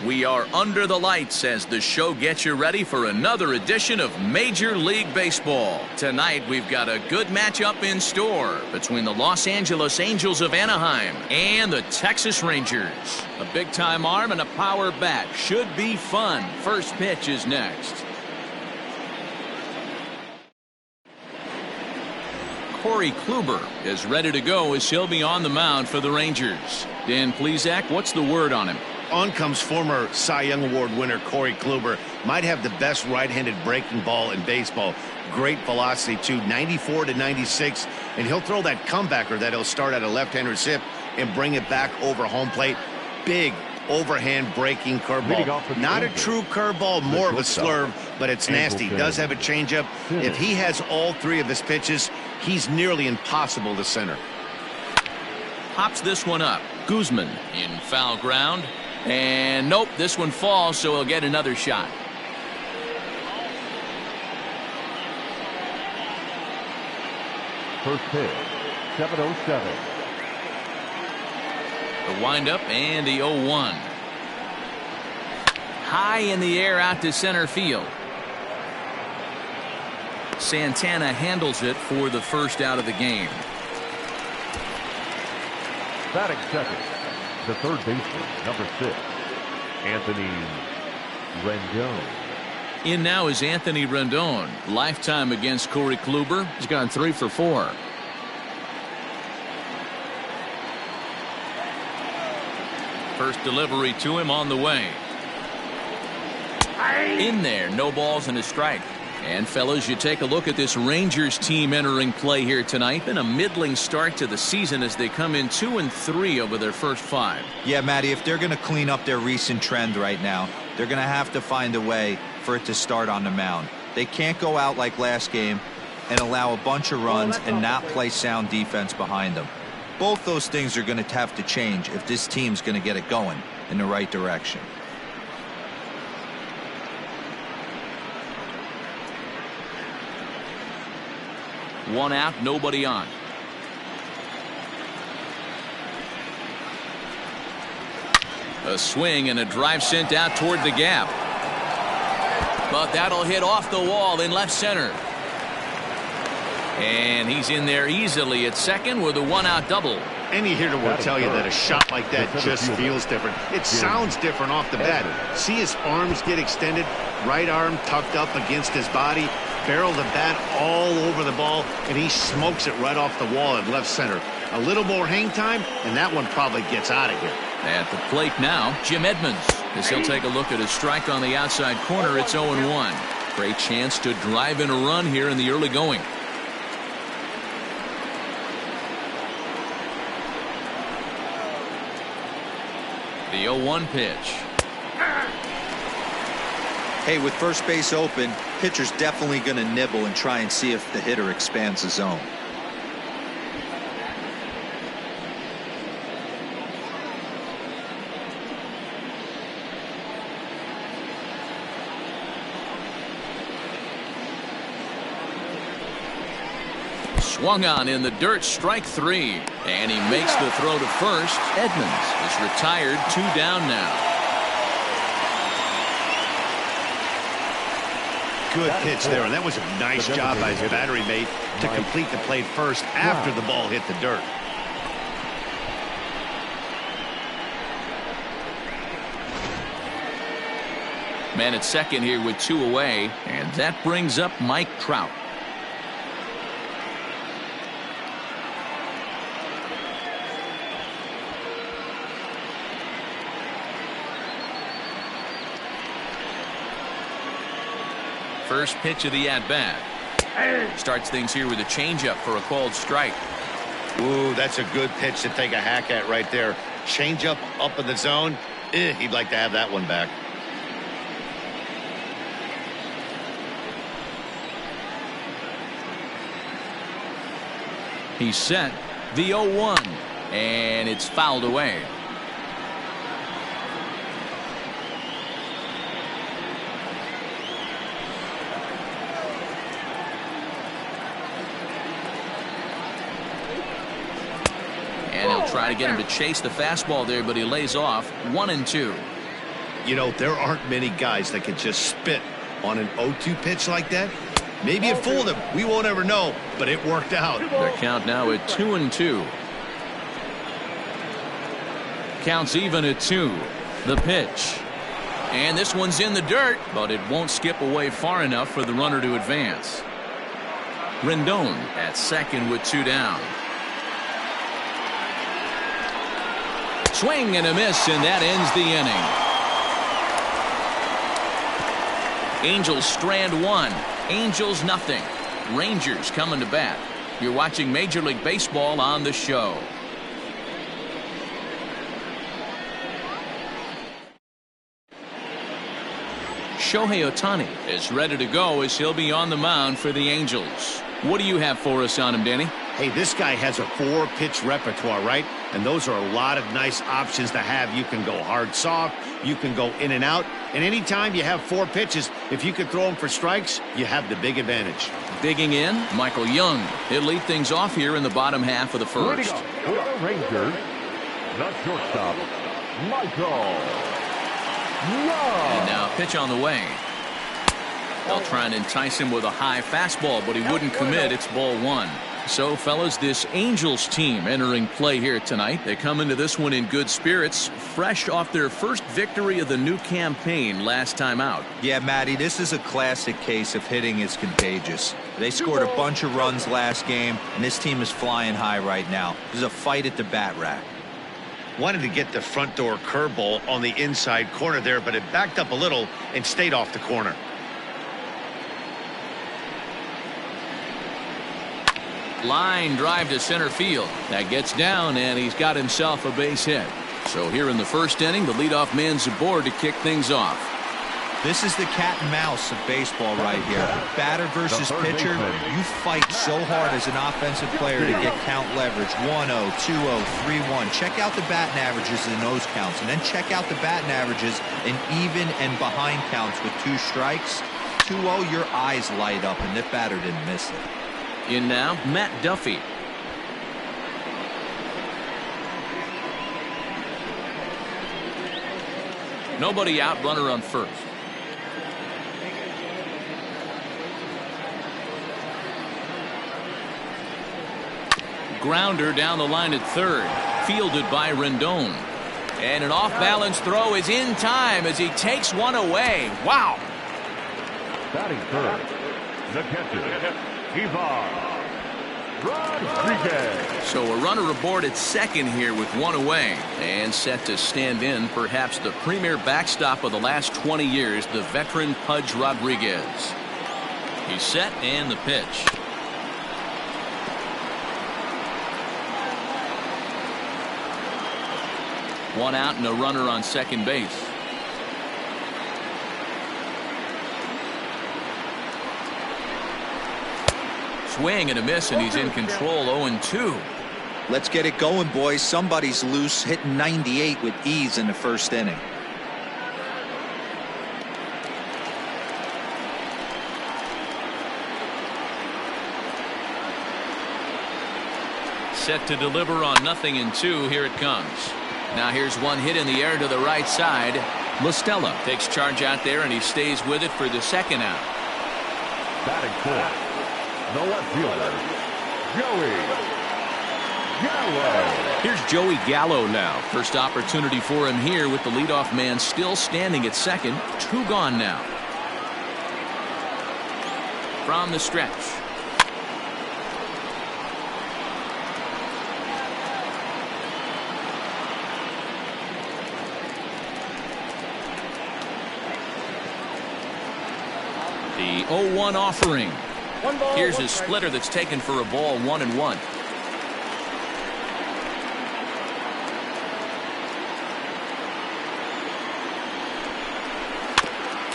We are under the lights as the show gets you ready for another edition of Major League Baseball. Tonight we've got a good matchup in store between the Los Angeles Angels of Anaheim and the Texas Rangers. A big-time arm and a power bat should be fun. First pitch is next. Corey Kluber is ready to go as he'll be on the mound for the Rangers. Dan Plesac, what's the word on him? On comes former Cy Young Award winner Corey Kluber. Might have the best right-handed breaking ball in baseball. Great velocity too, 94 to 96, and he'll throw that comebacker that he'll start at a left-hander's hip and bring it back over home plate. Big overhand breaking curveball. Not a true curveball, more of a slurve, but it's nasty. Does have a changeup. If he has all three of his pitches, he's nearly impossible to center. Pops this one up. Guzman in foul ground. And nope, this one falls, so he'll get another shot. First pitch, 7:07. The windup and the 0-1. High in the air out to center field. Santana handles it for the first out of the game. Batting second, the third baseman, number 6, Anthony Rendon. In now is Anthony Rendon. Lifetime against Corey Kluber. He's gone 3 for 4. First delivery to him on the way. In there, no balls and a strike. And fellas, you take a look at this Rangers team entering play here tonight. Been a middling start to the season as they come in 2-3 over their first 5. Yeah, Matty, if they're going to clean up their recent trend right now, they're going to have to find a way for it to start on the mound. They can't go out like last game and allow a bunch of runs and not play sound defense behind them. Both those things are going to have to change if this team's going to get it going in the right direction. One out, nobody on. A swing and a drive sent out toward the gap. But that'll hit off the wall in left center. And he's in there easily at second with a 1-out double. Any hitter will tell you that a shot like that just feels different. It sounds different off the bat. See his arms get extended, right arm tucked up against his body, barrel the bat all over the ball, and he smokes it right off the wall at left center. A little more hang time, and that one probably gets out of here. At the plate now, Jim Edmonds, as he'll take a look at a strike on the outside corner. It's 0-1. Great chance to drive in a run here in the early going. The 0-1 pitch. Hey, with first base open, pitcher's definitely going to nibble and try and see if the hitter expands the zone. Swung on in the dirt, strike 3. And he makes the throw to first. Edmonds is retired, 2 down now. Good pitch there, and that was a nice job by his battery mate to complete the play first after the ball hit the dirt. Man at second here with 2 away, and that brings up Mike Trout. First pitch of the at-bat. Starts things here with a changeup for a called strike. Ooh, that's a good pitch to take a hack at right there. Changeup up in the zone. He'd like to have that one back. He's set. The 0-1. And it's fouled away. And he'll try to get him to chase the fastball there, but he lays off. 1-2. You know, there aren't many guys that can just spit on an 0-2 pitch like that. Maybe it fooled him. We won't ever know, but it worked out. The count now at 2-2. Counts even at 2. The pitch. And this one's in the dirt, but it won't skip away far enough for the runner to advance. Rendon at second with 2 down. Swing and a miss, and that ends the inning. Angels strand 1. Angels nothing. Rangers coming to bat. You're watching Major League Baseball on the show. Shohei Ohtani is ready to go as he'll be on the mound for the Angels. What do you have for us on him, Danny? Hey, this guy has a 4-pitch repertoire, right? And those are a lot of nice options to have. You can go hard, soft. You can go in and out. And anytime you have 4 pitches, if you can throw them for strikes, you have the big advantage. Digging in, Michael Young. He'll lead things off here in the bottom half of the first. For the Rangers, the shortstop, Michael Young. And now pitch on the way. They'll try and entice him with a high fastball, but he wouldn't commit. It's ball 1. So, fellas, this Angels team entering play here tonight. They come into this one in good spirits, fresh off their first victory of the new campaign last time out. Yeah, Matty, this is a classic case of hitting is contagious. They scored a bunch of runs last game, and this team is flying high right now. There's a fight at the bat rack. Wanted to get the front door curveball on the inside corner there, but it backed up a little and stayed off the corner. Line drive to center field. That gets down, and he's got himself a base hit. So here in the first inning, the leadoff man's aboard to kick things off. This is the cat and mouse of baseball right here. Batter versus pitcher. You fight so hard as an offensive player to get count leverage. 1-0, 2-0, 3-1. Check out the batting averages in those counts, and then check out the batting averages in even and behind counts with 2 strikes. 2-0, your eyes light up, and the batter didn't miss it. In now, Matt Duffy. Nobody out, runner on first. Grounder down the line at third. Fielded by Rendon. And an off-balance throw is in time as he takes one away. Wow. Batting third, the catcher, Ivan Rodriguez. So a runner aboard at second here with 1 away and set to stand in perhaps the premier backstop of the last 20 years, the veteran Pudge Rodriguez. He's set and the pitch. One out and a runner on second base. Swing and a miss, and he's in control. 0-2. Let's get it going, boys. Somebody's loose, hitting 98 with ease in the first inning. Set to deliver on 0-2. Here it comes. Now here's one hit in the air to the right side. Listella takes charge out there, and he stays with it for the second out. Batting fourth, the left fielder, Joey Gallo. Here's Joey Gallo now. First opportunity for him here with the leadoff man still standing at second. 2 gone now. From the stretch. The 0-1 offering. Here's his splitter that's taken for a ball. 1-1.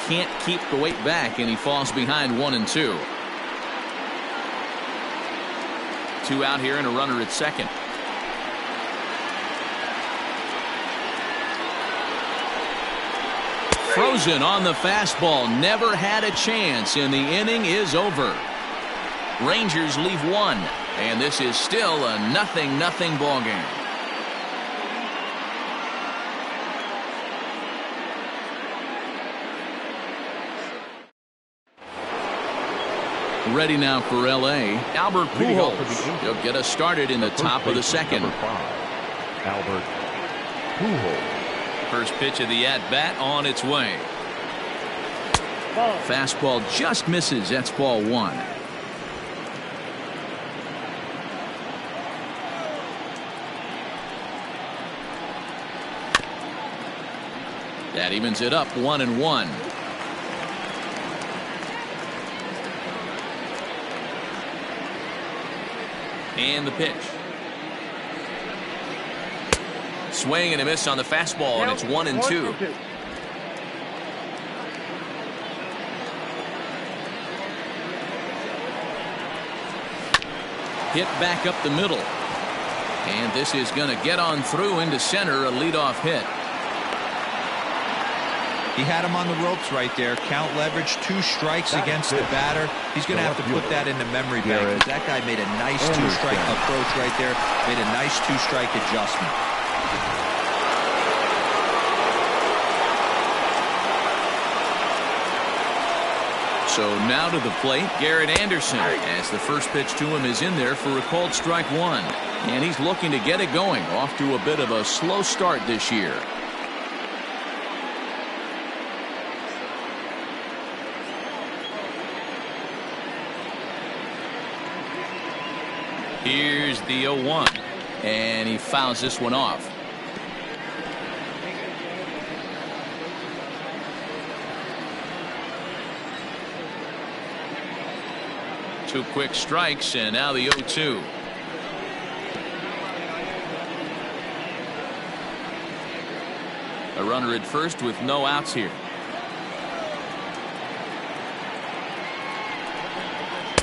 Can't keep the weight back, and he falls behind 1-2. 2 out here and a runner at second. Frozen on the fastball. Never had a chance, and the inning is over. Rangers leave 1, and this is still a 0-0 ball game. Ready now for L.A., Albert Pujols. He'll get us started in the top of the second. Number 5, Albert Pujols. First pitch of the at-bat on its way. Fastball just misses. That's ball 1. That evens it up 1-1. And the pitch. Swing and a miss on the fastball, and it's 1-2. Hit back up the middle. And this is going to get on through into center, a leadoff hit. He had him on the ropes right there. Count leverage, 2 strikes against the batter. He's going to have to put that in the memory bank, because that guy made a nice 2-strike approach right there. Made a nice 2-strike adjustment. So now to the plate, Garrett Anderson, as the first pitch to him is in there for a called strike 1. And he's looking to get it going, off to a bit of a slow start this year. Here's the 0-1, and he fouls this one off. Two quick strikes, and now the 0-2. A runner at first with no outs here.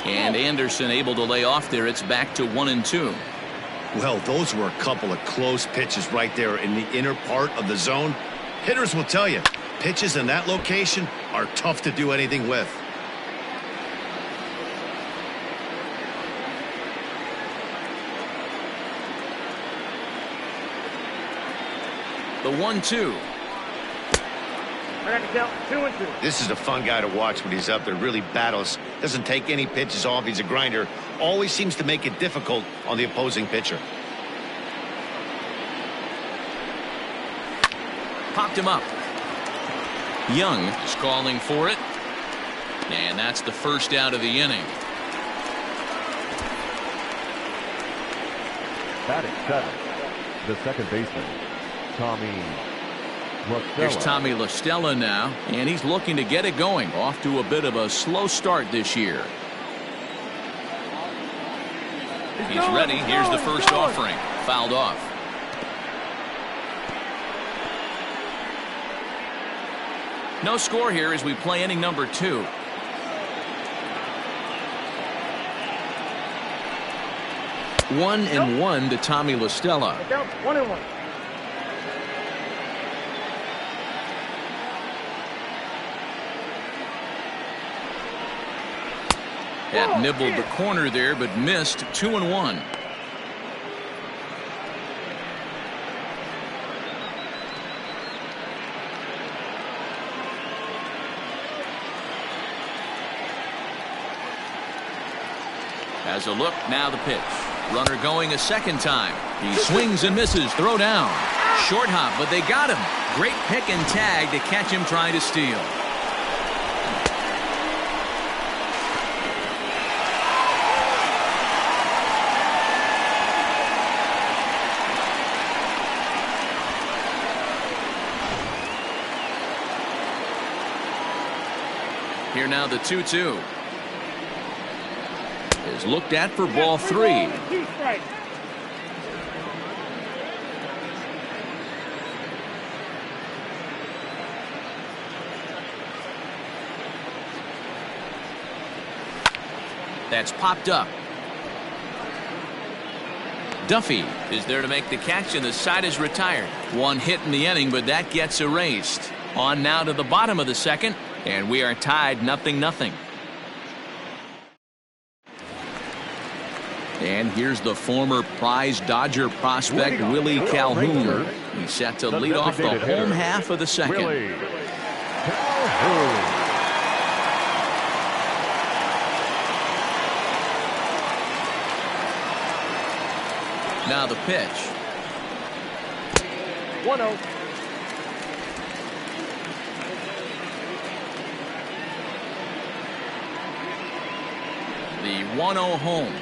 And Anderson able to lay off there. It's back to 1-2. Well, those were a couple of close pitches right there in the inner part of the zone. Hitters will tell you, pitches in that location are tough to do anything with. The 1-2. I got to count 2-2. This is a fun guy to watch when he's up there. Really battles. Doesn't take any pitches off. He's a grinder. Always seems to make it difficult on the opposing pitcher. Popped him up. Young is calling for it. And that's the first out of the inning. Batting 7, the second baseman, Tommy LaStella. Here's Tommy LaStella now, and he's looking to get it going, off to a bit of a slow start this year. He's ready. Here's the first offering. Fouled off. No score here as we play inning number 2. One and one to Tommy LaStella. 1-1. That nibbled the corner there, but missed. 2-1. Has a look, now the pitch. Runner going a second time. He swings and misses. Throw down. Short hop, but they got him. Great pick and tag to catch him trying to steal. Here now the 2-2. Is looked at for ball 3. That's popped up. Duffy is there to make the catch, and the side is retired. One hit in the inning, but that gets erased. On now to the bottom of the second, and we are tied 0-0. And here's the former prize Dodger prospect, Willie Calhoun. He's set to lead off the home half of the second. Willie Calhoun. Now the pitch. 1-0. The 1-0 home.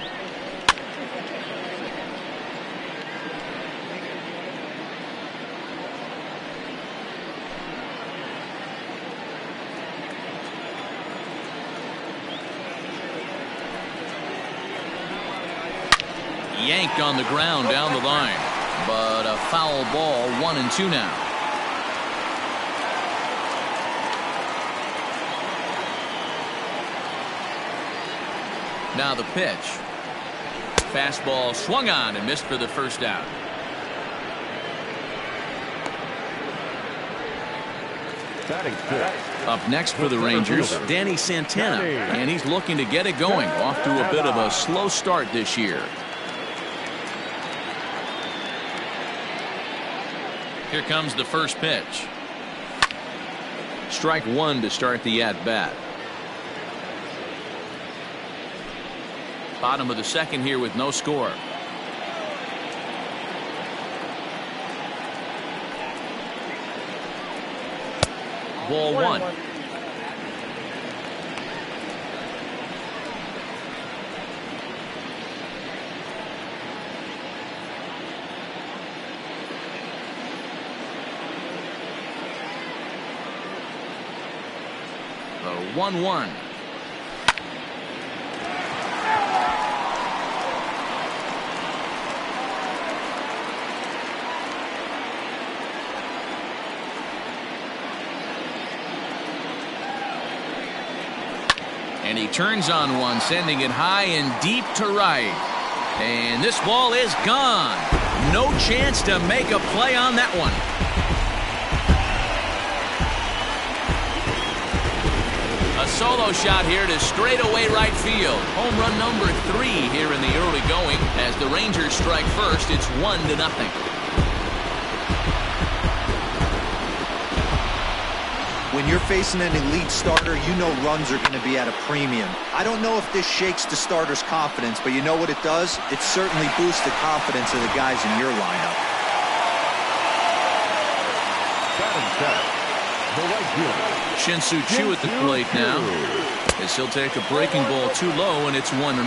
Yanked on the ground down the line, but a foul ball. 1-2 now. Now the pitch. Fastball swung on and missed for the first out. Batting fifth. Up next for the Rangers, Danny Santana, and he's looking to get it going. Off to a bit of a slow start this year. Here comes the first pitch. Strike one to start the at-bat. Bottom of the second here with no score. Ball one. The 1-1. And he turns on one, sending it high and deep to right. And this ball is gone. No chance to make a play on that one. A solo shot here to straightaway right field. Home run number 3 here in the early going. As the Rangers strike first, it's 1-0. When you're facing an elite starter, you know runs are going to be at a premium. I don't know if this shakes the starter's confidence, but you know what it does? It certainly boosts the confidence of the guys in your lineup. Batting seventh. The right fielder. Shin-Soo Choo at the plate now, as he'll take a breaking ball too low, and it's 1-0.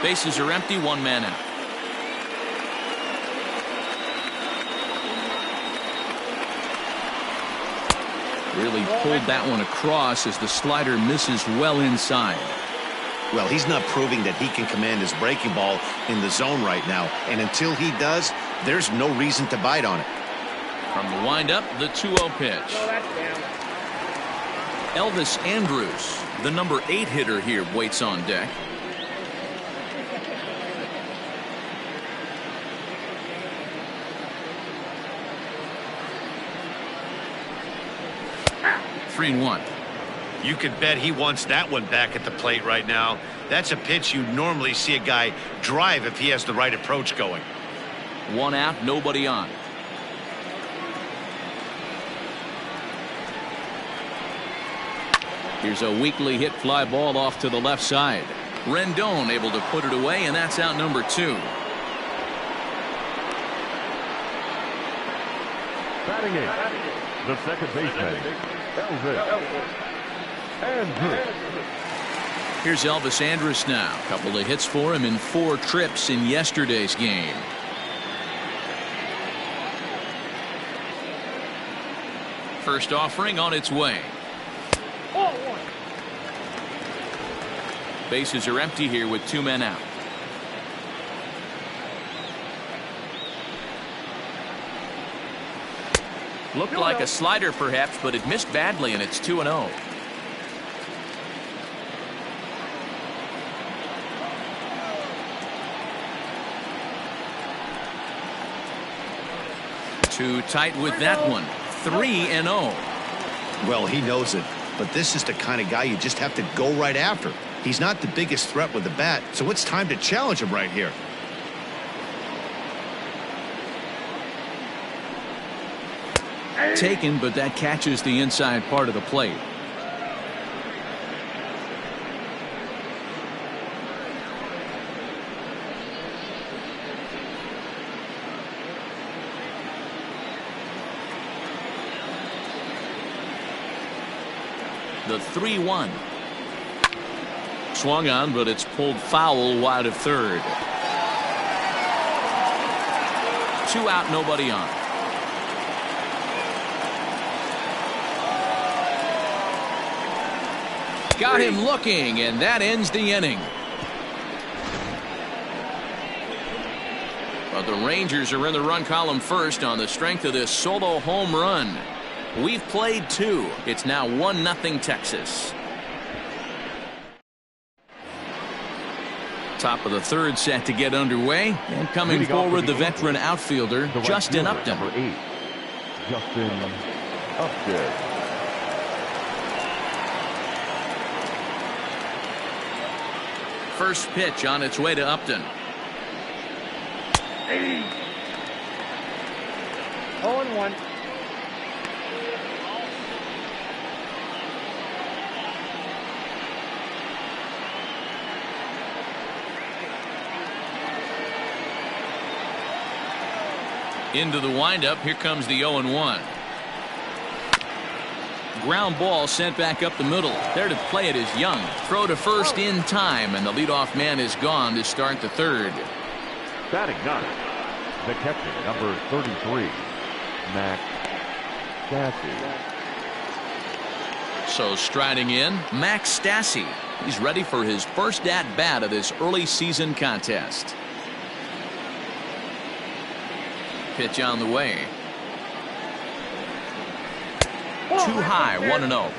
Bases are empty, one man out. Really pulled that one across as the slider misses well inside. Well, he's not proving that he can command his breaking ball in the zone right now. And until he does, there's no reason to bite on it. From the windup, the 2-0 pitch. Elvis Andrus, the number 8 hitter here, waits on deck. Three and 1. You could bet he wants that one back at the plate right now. That's a pitch you normally see a guy drive if he has the right approach going. 1 out, nobody on. Here's a weakly hit fly ball off to the left side. Rendon able to put it away, and that's out number 2. Batting eighth. The second baseman, Elvis Andrus. Here's Elvis Andrus now. A couple of hits for him in 4 trips in yesterday's game. First offering on its way. Bases are empty here with 2 men out. Looked like a slider perhaps, but it missed badly, and it's 2-0. Too tight with that one. 3-0. Well, he knows it, but this is the kind of guy you just have to go right after. He's not the biggest threat with the bat, so it's time to challenge him right here. Taken, but that catches the inside part of the plate. The 3-1. Swung on, but it's pulled foul wide of third. 2 out, nobody on. Got him looking, and that ends the inning. But the Rangers are in the run column first on the strength of this solo home run. We've played 2. It's now 1-0 Texas. Top of the third set to get underway. And coming forward, the veteran outfielder, Justin Upton. Number 8, Justin Upton. First pitch on its way to Upton. 0-1. Into the windup. Here comes the 0-1. Ground ball sent back up the middle. There to play it is Young. Throw to first in time, and the leadoff man is gone to start the third. Batting ninth, the catcher, number 33, Max Stassi. So striding in, Max Stassi. He's ready for his first at-bat of this early season contest. Pitch on the way. Too high, 1-0.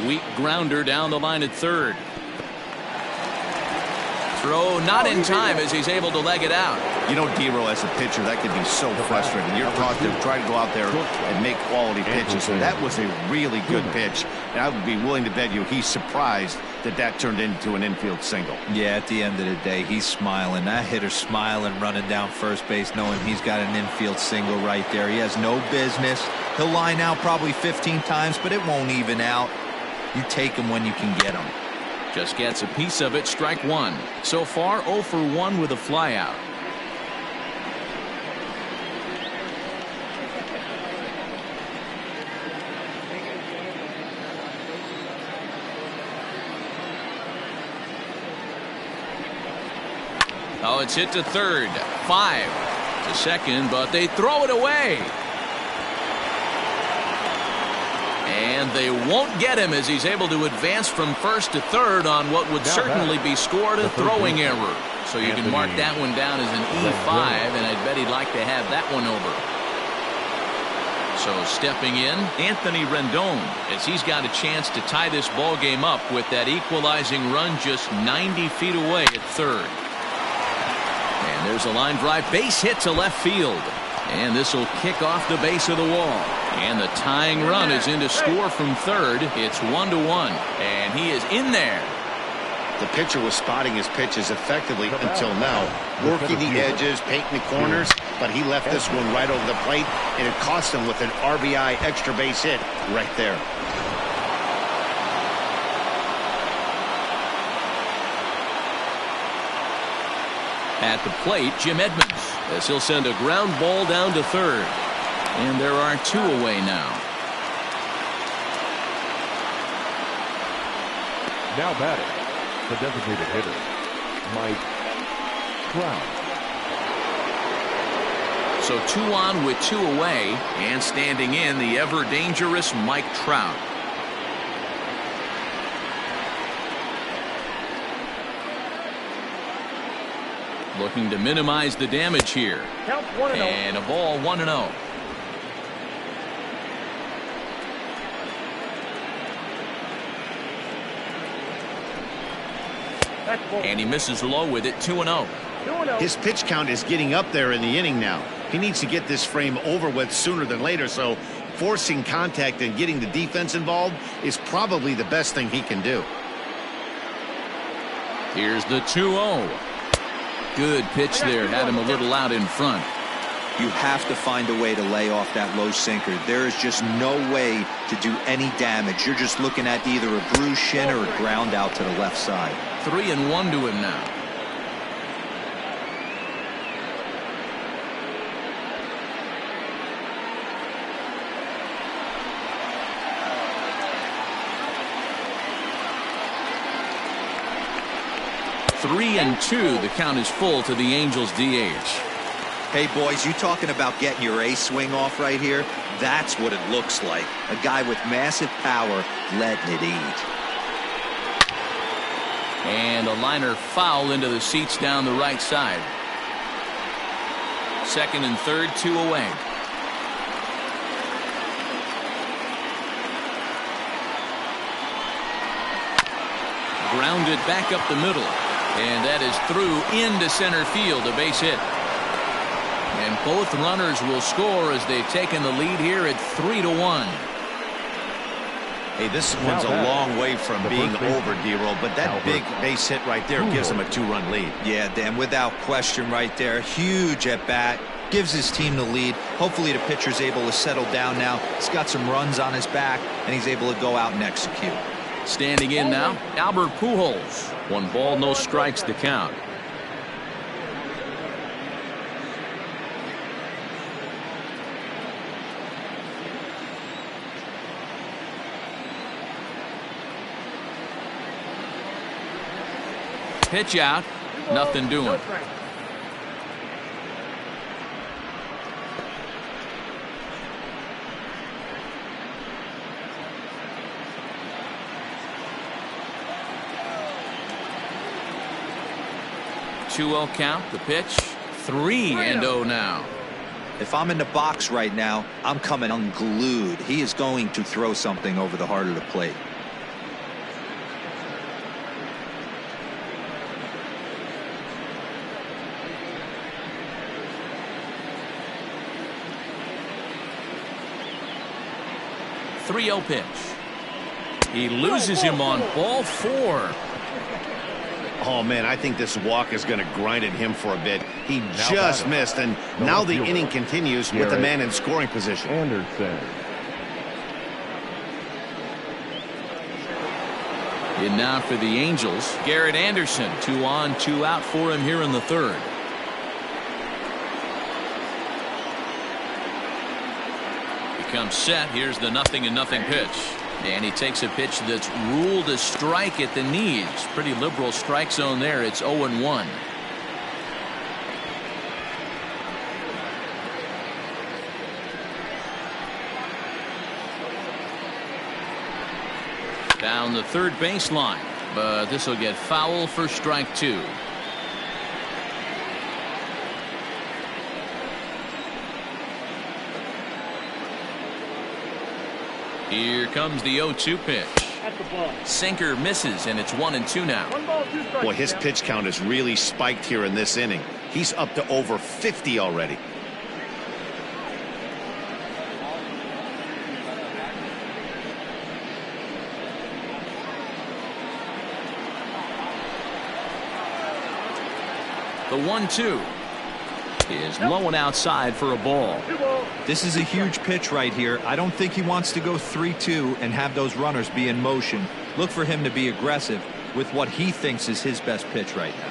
Weak grounder down the line at third. Throw not in time as he's able to leg it out. You know, D-Roll, as a pitcher, that can be so frustrating. You're taught to try to go out there and make quality pitches. And that was a really good pitch. And I would be willing to bet you he's surprised that that turned into an infield single. Yeah, at the end of the day, he's smiling. That hitter's smiling, running down first base, knowing he's got an infield single right there. He has no business. He'll line out probably 15 times, but it won't even out. You take him when you can get him. Just gets a piece of it, strike one. So far, 0 for 1 with a flyout. Oh, it's hit to third. 5 to second, but they throw it away. And they won't get him as he's able to advance from first to third on what would certainly be scored a throwing error. So you can mark that one down as an E5, and I'd bet he'd like to have that one over. So stepping in, Anthony Rendon, as he's got a chance to tie this ball game up with that equalizing run just 90 feet away at third. And there's a line drive base hit to left field. And this will kick off the base of the wall. And the tying run is in to score from third. It's 1-1. And he is in there. The pitcher was spotting his pitches effectively until now, working the edges, painting the corners, but he left this one right over the plate, and it cost him with an RBI extra base hit right there. At the plate, Jim Edmonds, as he'll send a ground ball down to third. And there are 2 away now. Now batting, the designated hitter, Mike Trout. So 2 on with 2 away, and standing in, the ever-dangerous Mike Trout. Looking to minimize the damage here. Count 1-0. And a ball, 1-0. And he misses low with it, 2-0. 2-0. His pitch count is getting up there in the inning now. He needs to get this frame over with sooner than later, so forcing contact and getting the defense involved is probably the best thing he can do. Here's the 2-0. Good pitch there, had him a little out in front. You have to find a way to lay off that low sinker. There is just no way to do any damage. You're just looking at either a bruised shin or a ground out to the left side. 3-1 to him now. 3-2. The count is full to the Angels DH. Hey, boys, you talking about getting your A swing off right here? That's what it looks like. A guy with massive power letting it eat. And a liner foul into the seats down the right side. Second and third, 2 away. Grounded back up the middle. And that is through into center field, a base hit. And both runners will score as they've taken the lead here at 3-1. Hey, this one's a long way from being over, D-Roll, but that big base hit right there gives him a 2-run lead. Yeah, Dan, without question right there. Huge at bat. Gives his team the lead. Hopefully the pitcher's able to settle down now. He's got some runs on his back, and he's able to go out and execute. Standing in now, Albert Pujols. 1 ball, no strikes to count. Pitch out, nothing doing. Two-0 count, the pitch, 3-0 now. If I'm in the box right now, I'm coming unglued. He is going to throw something over the heart of the plate. Three-0 pitch. He loses him on ball 4. Oh, man, I think this walk is going to grind at him for a bit. He just missed, and now the inning continues with the man in scoring position. Anderson. And now for the Angels, Garrett Anderson. 2 on, 2 out for him here in the third. Comes set. Here's the 0-0 pitch. And he takes a pitch that's ruled a strike at the knees. Pretty liberal strike zone there. It's 0-1. Down the third baseline. But this will get foul for strike 2. Here comes the 0-2 pitch. Sinker misses, and it's 1-2 now. Boy, his pitch count is really spiked here in this inning. He's up to over 50 already. The 1-2 is low and outside for a ball. This is a huge pitch right here. I don't think he wants to go 3-2 and have those runners be in motion. Look for him to be aggressive with what he thinks is his best pitch right now.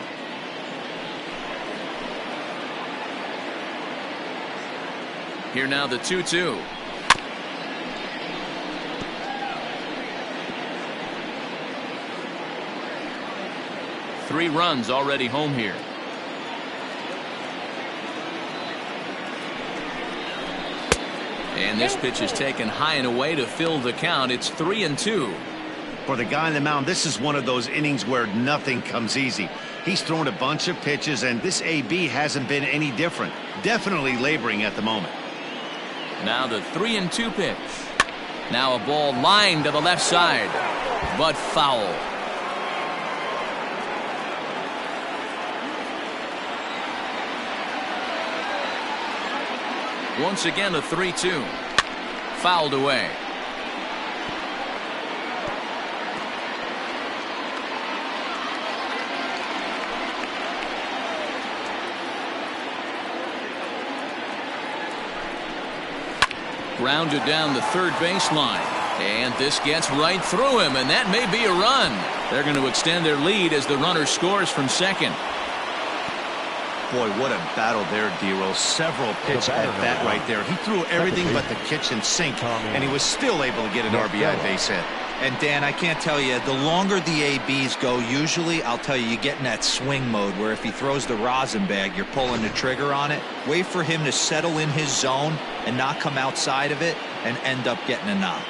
Here now the 2-2. Three runs already home here. And this pitch is taken high and away to fill the count. It's 3-2. For the guy on the mound, this is one of those innings where nothing comes easy. He's thrown a bunch of pitches, and this AB hasn't been any different. Definitely laboring at the moment. Now the 3-2 pitch. Now a ball lined to the left side, but foul. Once again a 3-2. Fouled away. Grounded down the third baseline. And this gets right through him, and that may be a run. They're going to extend their lead as the runner scores from second. Boy, what a battle there, D-Roll. Several pitch at bat right there. He threw everything but the kitchen sink, and he was still able to get an RBI base hit. And Dan, I can't tell you, the longer the ABs go, usually, I'll tell you, you get in that swing mode where if he throws the rosin bag, you're pulling the trigger on it. Wait for him to settle in his zone and not come outside of it and end up getting a knock.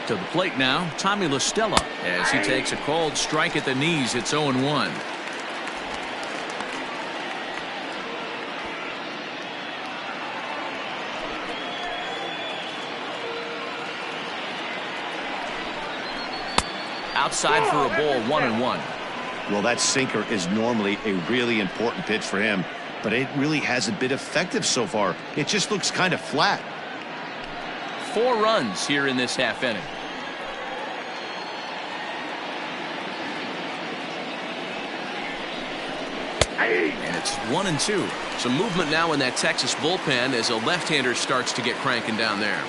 To the plate now, Tommy La Stella, as he takes a called strike at the knees. It's 0-1. Outside for a ball, 1-1. Well, that sinker is normally a really important pitch for him, but it really hasn't been effective so far. It just looks kind of flat. 4 runs here in this half inning. And it's 1-2. Some movement now in that Texas bullpen as a left-hander starts to get cranking down there.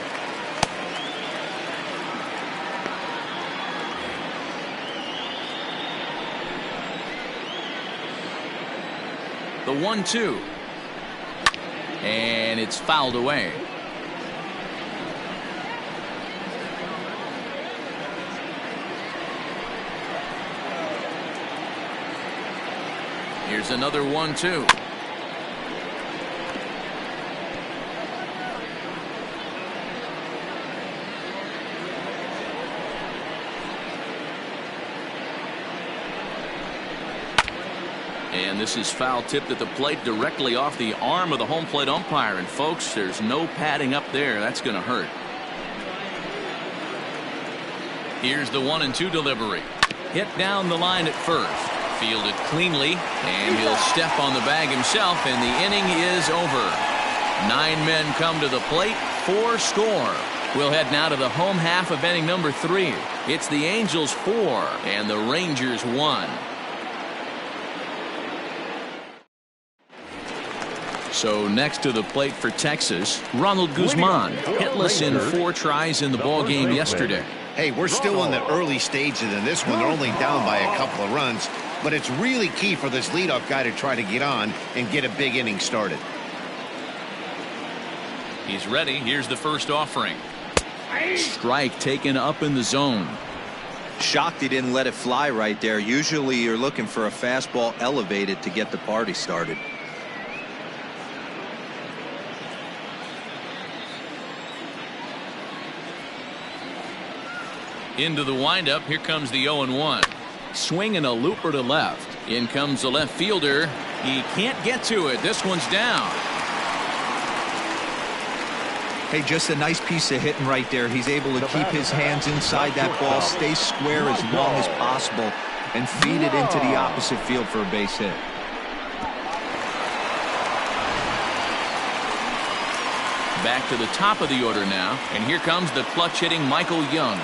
The 1-2. And it's fouled away. Here's another 1-2. And this is foul tipped at the plate directly off the arm of the home plate umpire. And folks, there's no padding up there. That's going to hurt. Here's the 1-2 delivery. Hit down the line at first. Fielded cleanly, and he'll step on the bag himself, and the inning is over. 9 men come to the plate, 4 score. We'll head now to the home half of inning number 3. It's the Angels 4 and the Rangers 1. So next to the plate for Texas, Ronald Guzman, hitless in 4 tries in the ball game yesterday. Hey, we're still in the early stages in this one. They're only down by a couple of runs, but it's really key for this leadoff guy to try to get on and get a big inning started. He's ready. Here's the first offering. Strike taken up in the zone. Shocked he didn't let it fly right there. Usually you're looking for a fastball elevated to get the party started. Into the windup. Here comes the 0-1. Swing and a looper to left. In comes the left fielder. He can't get to it. This one's down. Hey, just a nice piece of hitting right there. He's able to keep his hands inside that ball, stay square as long as possible, and feed it into the opposite field for a base hit. Back to the top of the order now, and here comes the clutch hitting Michael Young.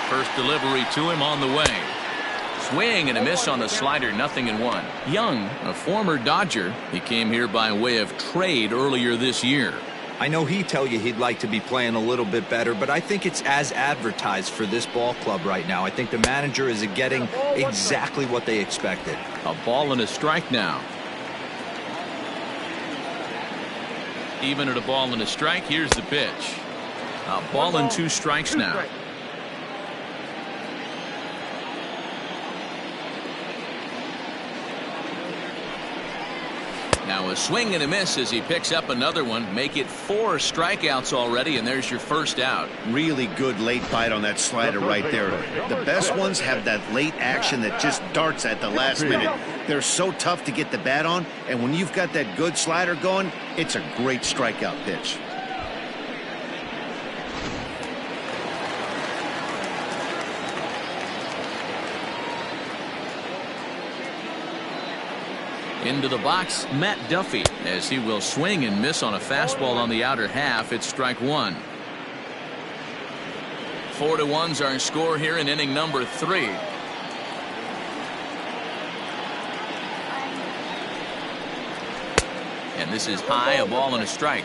First delivery to him on the way. Swing and a miss on the slider, 0-1. Young, a former Dodger, he came here by way of trade earlier this year. I know he'd tell you he'd like to be playing a little bit better, but I think it's as advertised for this ball club right now. I think the manager is getting exactly what they expected. A ball and a strike now. Even at a ball and a strike, here's the pitch. A ball and 2 strikes now. Now a swing and a miss as he picks up another one. Make it 4 strikeouts already, and there's your first out. Really good late bite on that slider right there. The best ones have that late action that just darts at the last minute. They're so tough to get the bat on, and when you've got that good slider going, it's a great strikeout pitch. Into the box, Matt Duffy, as he will swing and miss on a fastball on the outer half. It's strike 1. 4-1's our score here in inning number 3. And this is high, a ball and a strike.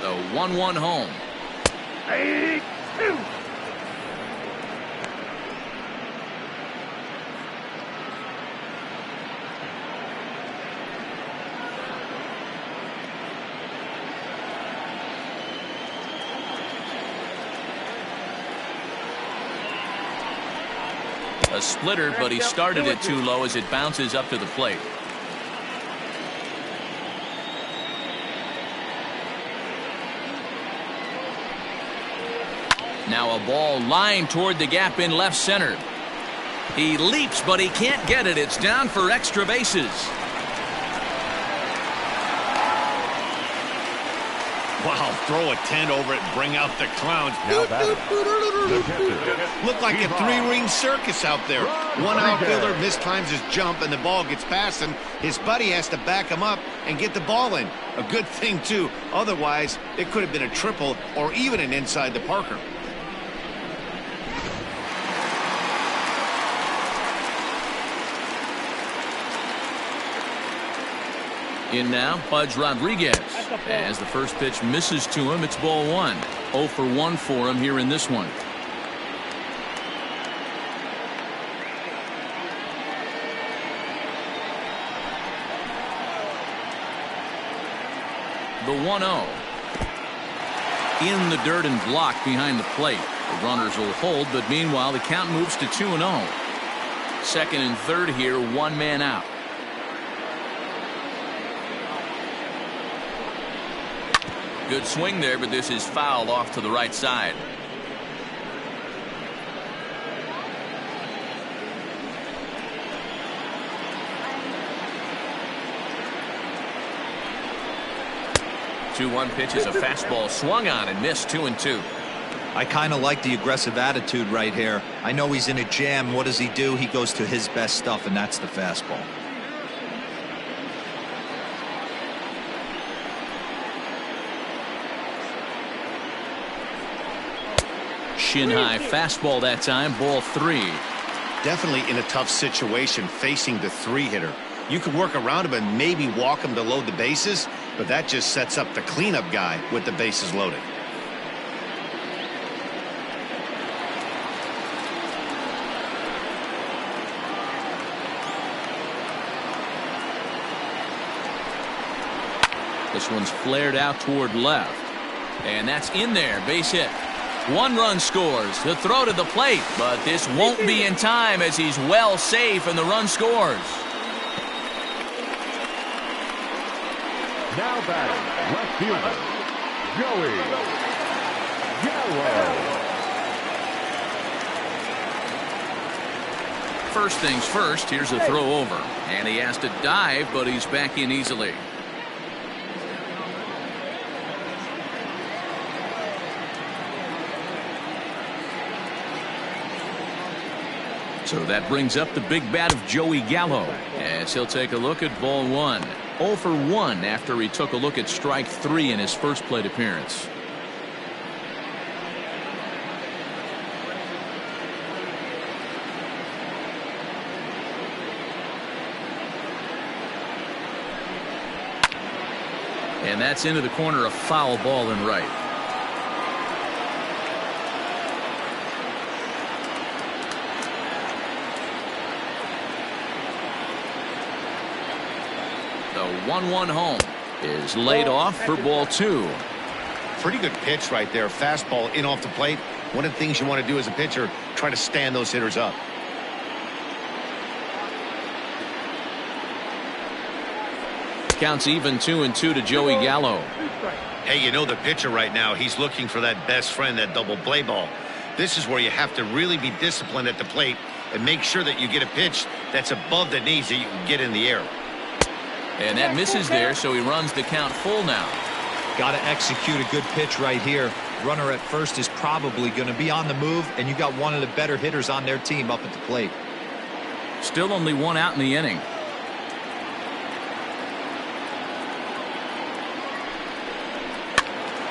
The 1-1 home. 82. A splitter, but he started it too low as it bounces up to the plate. Now a ball lined toward the gap in left center. He leaps, but he can't get it. It's down for extra bases. Wow, throw a tent over it and bring out the clowns. Now Look like a three-ring circus out there. One outfielder mistimes his jump and the ball gets past him. His buddy has to back him up and get the ball in. A good thing, too. Otherwise, it could have been a triple or even an inside the Parker. In now, Pudge Rodriguez. As the first pitch misses to him, it's ball 1. 0 for 1 for him here in this one. The 1-0. In the dirt and blocked behind the plate. The runners will hold, but meanwhile the count moves to 2-0. Second and third here, one man out. Good swing there, but this is fouled off to the right side. The 2-1 pitch is a fastball swung on and missed. 2-2. I kind of like the aggressive attitude right here. I know he's in a jam. What does he do? He goes to his best stuff, and that's the fastball. Shin high fastball that time. Ball 3. Definitely in a tough situation facing the 3-hitter. You could work around him and maybe walk him to load the bases, but that just sets up the cleanup guy with the bases loaded. This one's flared out toward left. And that's in there. Base hit. 1 run scores. The throw to the plate, but this won't be in time as he's well safe and the run scores. Now batting, left fielder, Joey Gallo. First things first, here's a throw over. And he has to dive, but he's back in easily. So that brings up the big bat of Joey Gallo as he'll take a look at ball 1. 0 for 1 after he took a look at strike 3 in his first plate appearance. And that's into the corner, a foul ball and right. The 1-1 home is laid off for ball 2. Pretty good pitch right there. Fastball in off the plate. One of the things you want to do as a pitcher, try to stand those hitters up. Counts even 2-2 to Joey Gallo. Hey, you know the pitcher right now, he's looking for that best friend, that double play ball. This is where you have to really be disciplined at the plate and make sure that you get a pitch that's above the knees that you can get in the air. And that misses there, so he runs the count full now. Got to execute a good pitch right here. Runner at first is probably going to be on the move, and you got one of the better hitters on their team up at the plate. Still only 1 out in the inning.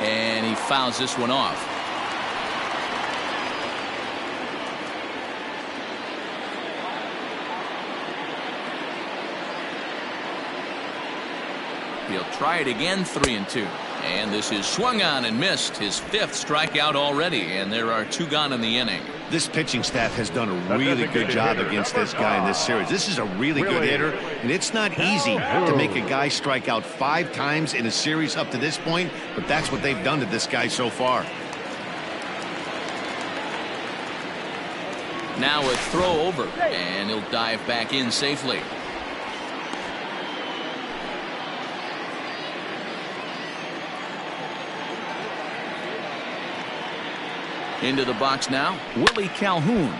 And he fouls this one off. He'll try it again. 3-2. And this is swung on and missed. His 5th strikeout already, and there are 2 gone in the inning. This pitching staff has done a really good job against this guy in this series. This is a really good hitter, and it's not easy to make a guy strike out 5 times in a series up to this point, but that's what they've done to this guy so far. Now a throw over, and he'll dive back in safely. Into the box now, Willie Calhoun.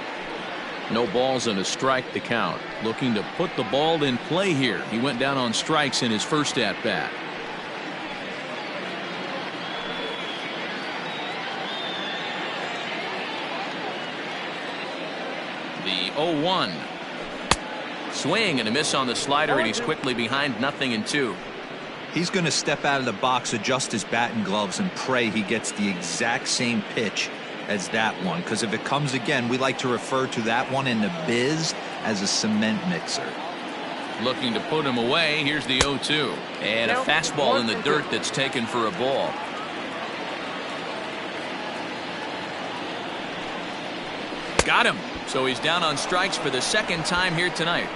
No balls and a strike to count. Looking to put the ball in play here. He went down on strikes in his first at bat. The 0-1. Swing and a miss on the slider, and he's quickly behind 0-2. He's going to step out of the box, adjust his bat and gloves, and pray he gets the exact same pitch as that one, because if it comes again, we like to refer to that one in the biz as a cement mixer. Looking to put him away. Here's the 0-2, and a fastball in the dirt that's taken for a ball. Got him. So he's down on strikes for the 2nd time here tonight.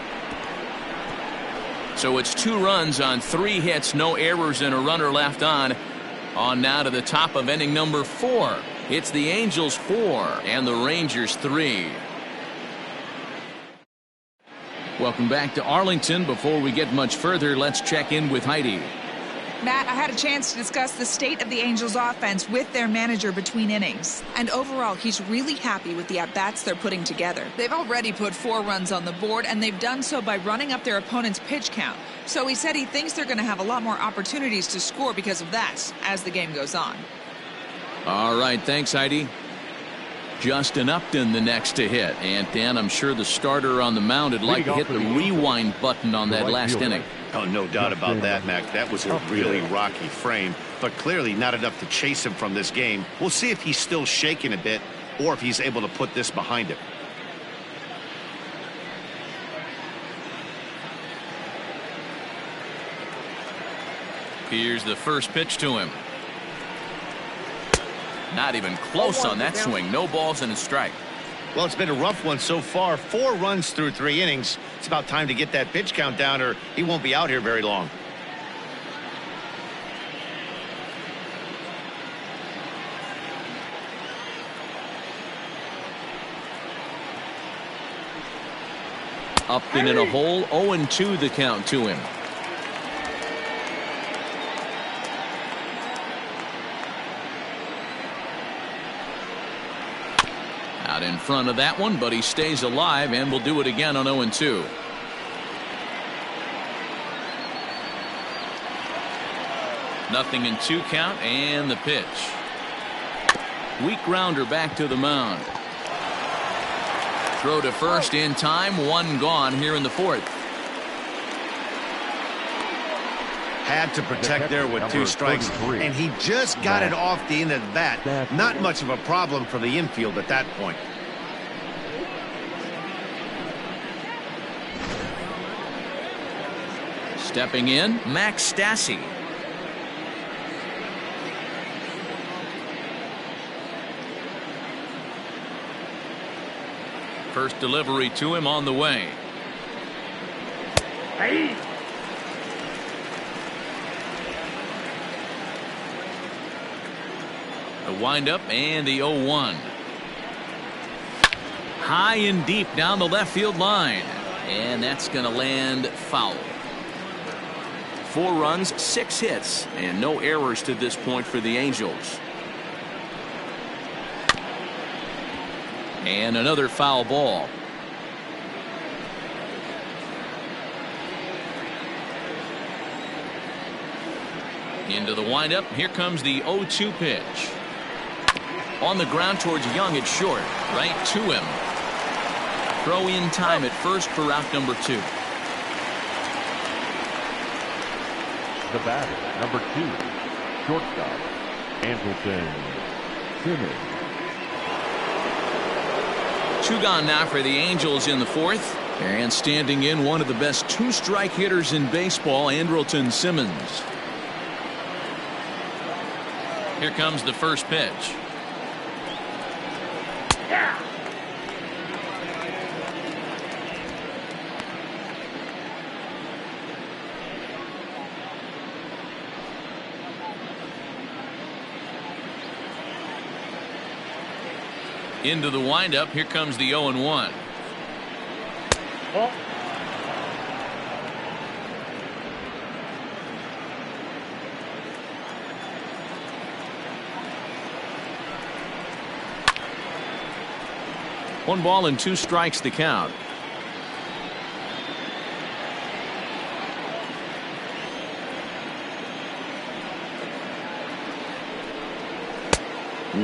So it's 2 runs on 3 hits, no errors, and a runner left on. On now to the top of inning number 4. It's the Angels 4 and the Rangers 3. Welcome back to Arlington. Before we get much further, let's check in with Heidi. Matt, I had a chance to discuss the state of the Angels offense with their manager between innings. And overall, he's really happy with the at-bats they're putting together. They've already put 4 runs on the board, and they've done so by running up their opponent's pitch count. So he said he thinks they're going to have a lot more opportunities to score because of that as the game goes on. All right, thanks, Heidi. Justin Upton the next to hit. And Dan, I'm sure the starter on the mound would like to hit the rewind button on that last inning. Oh, no doubt about that, Mac. That was a really rocky frame, but clearly not enough to chase him from this game. We'll see if he's still shaking a bit or if he's able to put this behind him. Here's the first pitch to him. Not even close on that swing. No balls and a strike. Well, it's been a rough one so far. 4 runs through 3 innings. It's about time to get that pitch count down, or he won't be out here very long. Upton in a hole. 0-2 the count to him. Out in front of that one, but he stays alive and will do it again on 0-2. Nothing in 2 count, and the pitch. Weak grounder back to the mound. Throw to first in time. 1 gone here in the 4th. Had to protect there with 2 strikes, and he just got it off the end of the bat. Not much of a problem for the infield at that point. Stepping in, Max Stassi. First delivery to him on the way. Hey. The windup and the 0-1. High and deep down the left field line. And that's going to land foul. 4 runs, 6 hits, and no errors to this point for the Angels. And another foul ball. Into the windup. Here comes the 0-2 pitch. On the ground towards Young at short. Right to him. Throw in time at first for out number 2. The batter, number 2, shortstop, Andrelton Simmons. 2 gone now for the Angels in the 4th. And standing in, one of the best 2-strike hitters in baseball, Andrelton Simmons. Here comes the first pitch. Into the windup. Here comes the 0-1. Ball. One ball and 2 strikes to count.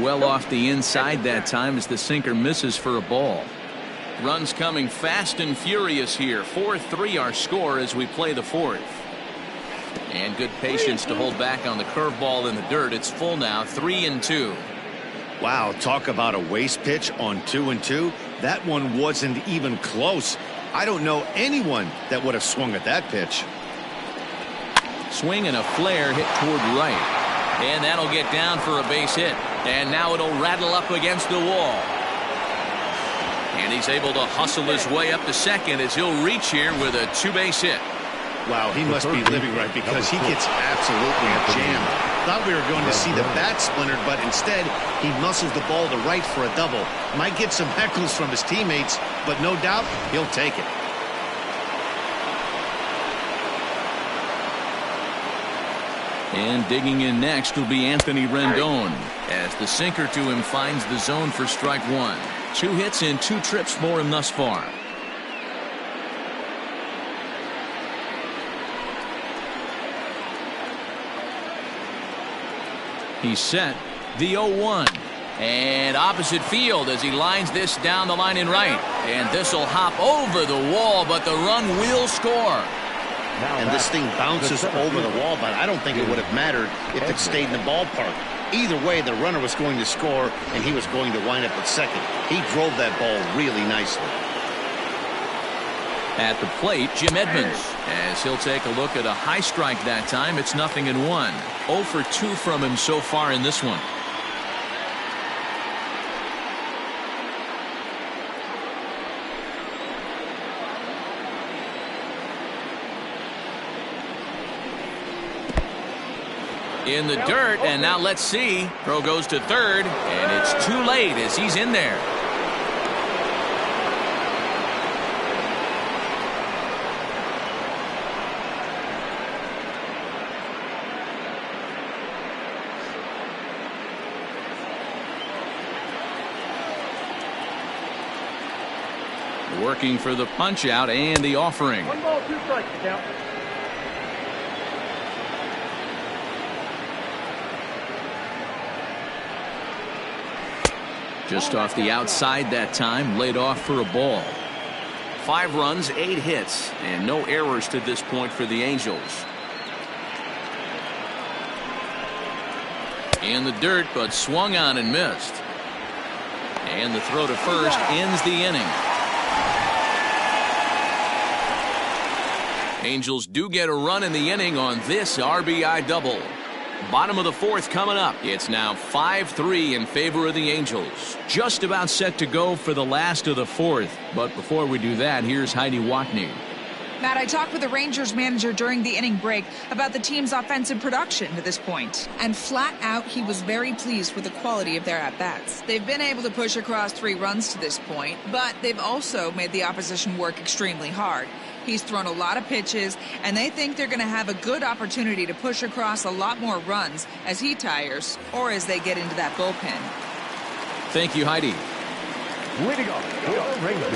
Well off the inside that time as the sinker misses for a ball. Runs coming fast and furious here. 4-3 our score as we play the 4th. And good patience to hold back on the curveball in the dirt. It's full now, 3-2. Wow, talk about a waste pitch on 2-2. That one wasn't even close. I don't know anyone that would have swung at that pitch. Swing and a flare hit toward right. And that'll get down for a base hit. And now it'll rattle up against the wall. And he's able to hustle his way up to second as he'll reach here with a 2-base hit. Wow, he must be living right because he gets absolutely jammed. Thought we were going to see the bat splintered, but instead he muscles the ball to right for a double. Might get some heckles from his teammates, but no doubt he'll take it. And digging in next will be Anthony Rendon as the sinker to him finds the zone for strike 1. 2 hits and 2 trips for him thus far. He's set. The 0-1. And opposite field as he lines this down the line in right. And this will hop over the wall, but the run will score. And this thing bounces over the wall, but I don't think it would have mattered if it stayed in the ballpark. Either way, the runner was going to score, and he was going to wind up at second. He drove that ball really nicely. At the plate, Jim Edmonds, as he'll take a look at a high strike that time. It's 0-1. 0 for 2 from him so far in this one. In the dirt, and now let's see. Throw goes to third, and it's too late as he's in there. Working for the punch out and the offering. 1 ball, 2 strikes to count. Just off the outside that time, laid off for a ball. 5 runs, 8 hits, and no errors to this point for the Angels. In the dirt, but swung on and missed. And the throw to first ends the inning. Angels do get a run in the inning on this RBI double. Bottom of the 4th coming up. It's now 5-3 in favor of the Angels. Just about set to go for the last of the 4th. But before we do that, here's Heidi Watney. Matt, I talked with the Rangers manager during the inning break about the team's offensive production to this point. And flat out, he was very pleased with the quality of their at-bats. They've been able to push across 3 runs to this point, but they've also made the opposition work extremely hard. He's thrown a lot of pitches, and they think they're going to have a good opportunity to push across a lot more runs as he tires or as they get into that bullpen. Thank you, Heidi.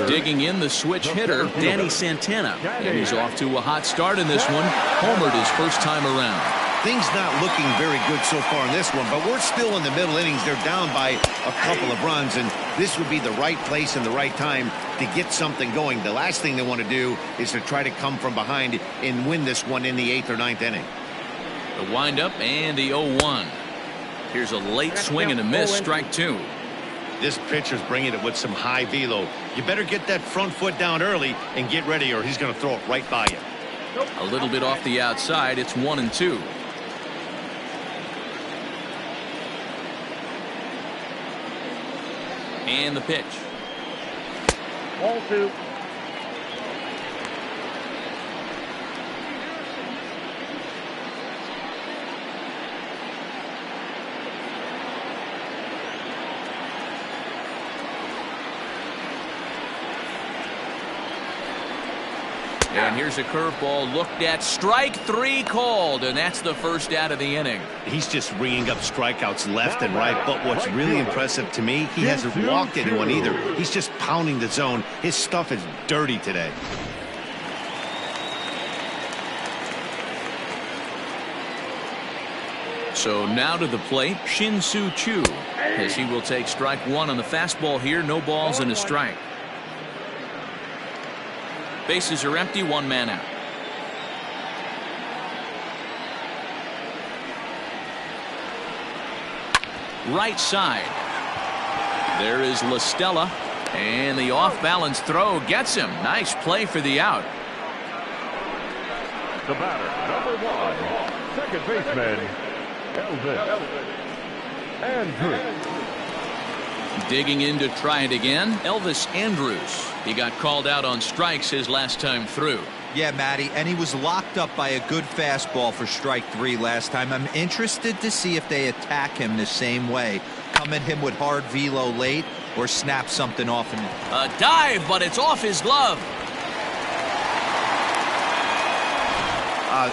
Digging in the switch hitter, Danny Santana. And he's off to a hot start in this one. Homered his first time around. Things not looking very good so far in this one, but we're still in the middle innings. They're down by a couple of runs, and this would be the right place and the right time to get something going. The last thing they want to do is to try to come from behind and win this one in the 8th or 9th inning. The windup and the 0-1. Here's a late swing and a miss, strike 2. This pitcher's bringing it with some high velo. You better get that front foot down early and get ready, or he's going to throw it right by you. A little bit off the outside. It's 1-2. And the pitch. Ball 2. And here's a curveball looked at. Strike 3 called, and that's the first out of the inning. He's just ringing up strikeouts left and right, but what's really impressive to me, he hasn't walked anyone either. He's just pounding the zone. His stuff is dirty today. So now to the plate, Shin-Soo Choo, as he will take strike 1 on the fastball here. No balls and a strike. Bases are empty, 1 man out. Right side. There is La Stella, and the off-balance throw gets him. Nice play for the out. The batter, number 1, second baseman, Elvis Andrus. Digging in to try it again, Elvis Andrus. He got called out on strikes his last time through. Yeah, Matty, and he was locked up by a good fastball for strike 3 last time. I'm interested to see if they attack him the same way. Come at him with hard velo late or snap something off him. A dive, but it's off his glove.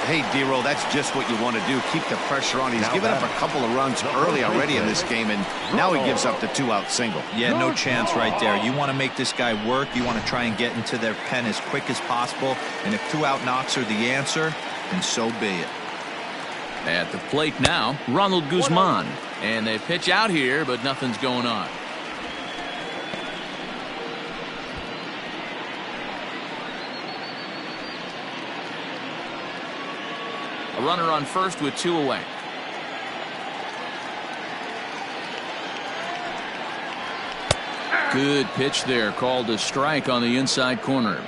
Hey, D-Roll, that's just what you want to do. Keep the pressure on. He's given up a couple of runs early already in this game, and now he gives up the 2-out single. Yeah, no chance right there. You want to make this guy work. You want to try and get into their pen as quick as possible. And if 2-out knocks are the answer, then so be it. At the plate now, Ronald Guzman. And they pitch out here, but nothing's going on. A runner on first with 2 away. Good pitch there, called a strike on the inside corner.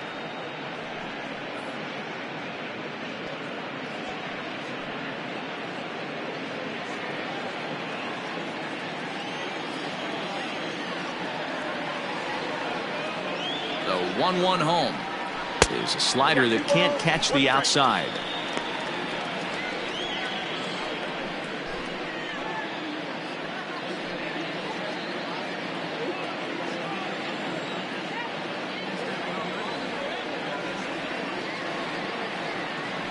The 1-1 home is a slider that can't catch the outside.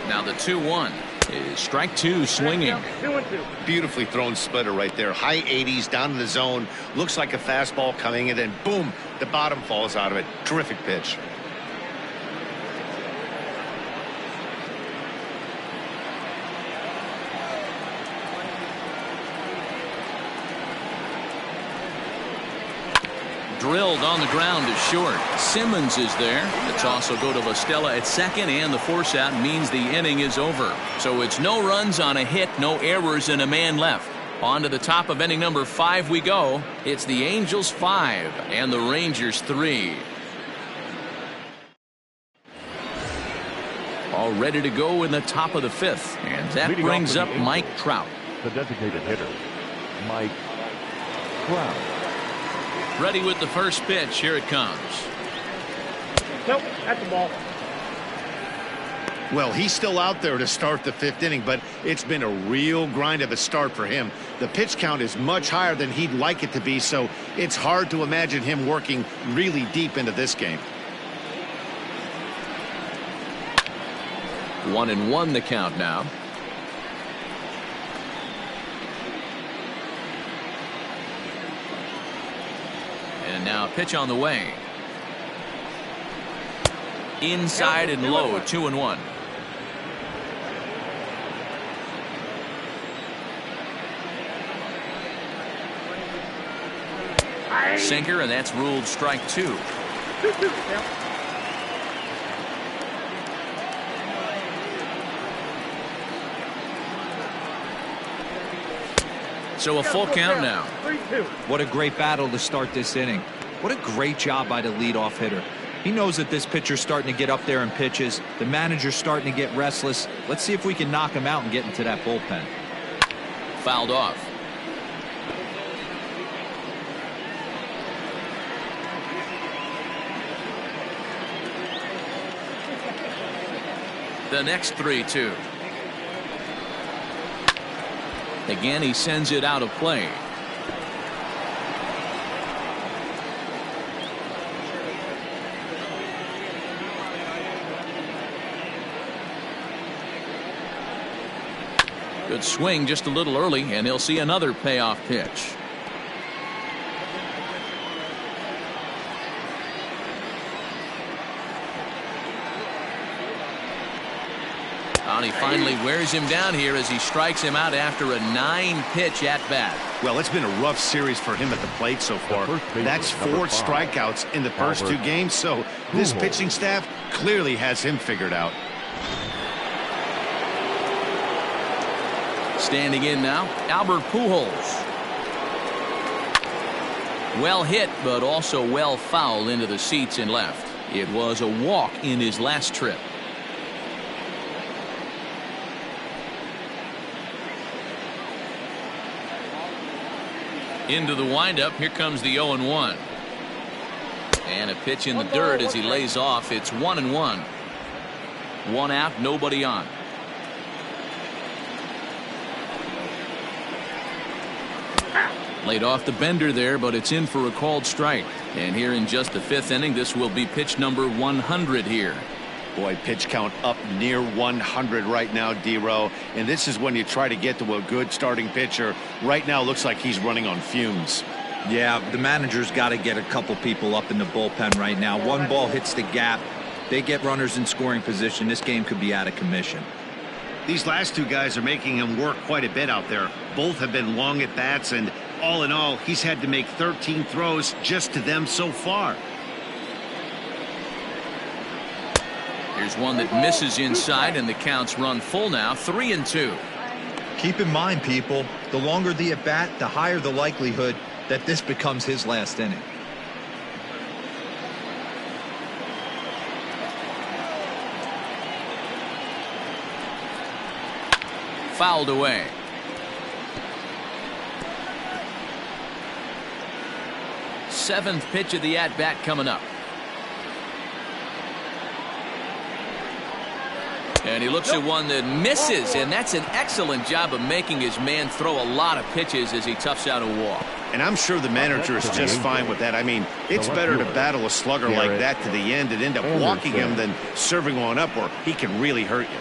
Now the 2-1 is strike 2 swinging. 2-2. Beautifully thrown splitter right there. High 80s down in the zone. Looks like a fastball coming in, and boom, the bottom falls out of it. Terrific pitch. Drilled on the ground to short. Simmons is there. The toss will go to La Stella at second, and the force out means the inning is over. So it's no runs on a hit, no errors, and a man left. On to the top of inning number 5 we go. It's the Angels 5 and the Rangers 3. All ready to go in the top of the 5th, and that brings up Mike Trout. The designated hitter, Mike Trout. Ready with the first pitch. Here it comes. Nope, that's the ball. Well, he's still out there to start the 5th inning, but it's been a real grind of a start for him. The pitch count is much higher than he'd like it to be, so it's hard to imagine him working really deep into this game. 1-1 the count now. And now a pitch on the way. Inside and low, 2-1. Sinker, and that's ruled strike 2. So a full count now. 3-2. What a great battle to start this inning. What a great job by the leadoff hitter. He knows that this pitcher's starting to get up there in pitches. The manager's starting to get restless. Let's see if we can knock him out and get into that bullpen. Fouled off. The next 3-2. Again, he sends it out of play. Good swing just a little early, and he'll see another payoff pitch. And he finally wears him down here as he strikes him out after a 9-pitch at-bat. Well, it's been a rough series for him at the plate so far. That's 4 strikeouts in the first 2 games, so this pitching staff clearly has him figured out. Standing in now, Albert Pujols. Well hit, but also well fouled into the seats and left. It was a walk in his last trip. Into the windup. Here comes the 0-1. And a pitch in the dirt as he lays off. It's 1-1. 1 out, nobody on. Laid off the bender there, but it's in for a called strike. And here in just the 5th inning, this will be pitch number 100 here. Boy, pitch count up near 100 right now, D-Row. And this is when you try to get to a good starting pitcher. Right now, looks like he's running on fumes. Yeah, the manager's got to get a couple people up in the bullpen right now. One ball hits the gap. They get runners in scoring position. This game could be out of commission. These last 2 guys are making him work quite a bit out there. Both have been long at bats, and all in all, he's had to make 13 throws just to them so far. Here's one that misses inside, and the count's run full now, 3-2. Keep in mind, people, the longer the at-bat, the higher the likelihood that this becomes his last inning. Fouled away. Seventh pitch of the at-bat coming up. And he looks at one that misses, and that's an excellent job of making his man throw a lot of pitches as he toughs out a walk. And I'm sure the manager is just fine with that. I mean, it's better to battle a slugger like that to the end and end up walking him than serving one up where he can really hurt you.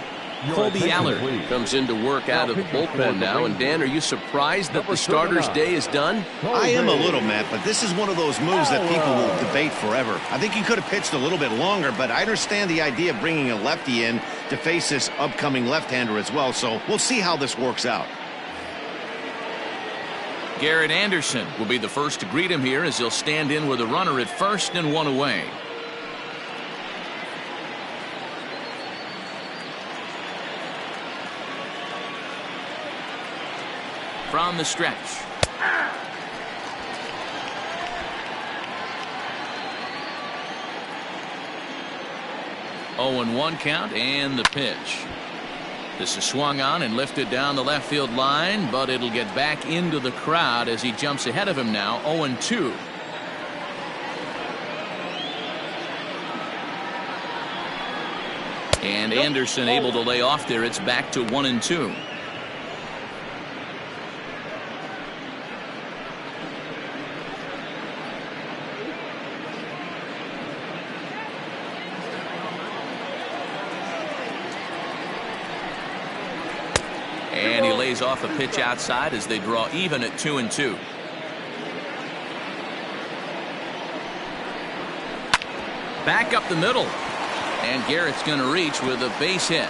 Colby Allard comes into work out of the bullpen now. And Dan, are you surprised that the starter's day is done? I am a little, Matt, but this is one of those moves that people will debate forever. I think he could have pitched a little bit longer, but I understand the idea of bringing a lefty in to face this upcoming left-hander as well, so we'll see how this works out. Garrett Anderson will be the first to greet him here as he'll stand in with a runner at first and 1 away. From the stretch. Oh, and 1 count, and the pitch. This is swung on and lifted down the left field line, but it'll get back into the crowd as he jumps ahead of him now. 0-2. And Anderson able to lay off there. It's back to 1-2. And he lays off a pitch outside as they draw even at 2-2. Back up the middle. And Garrett's going to reach with a base hit.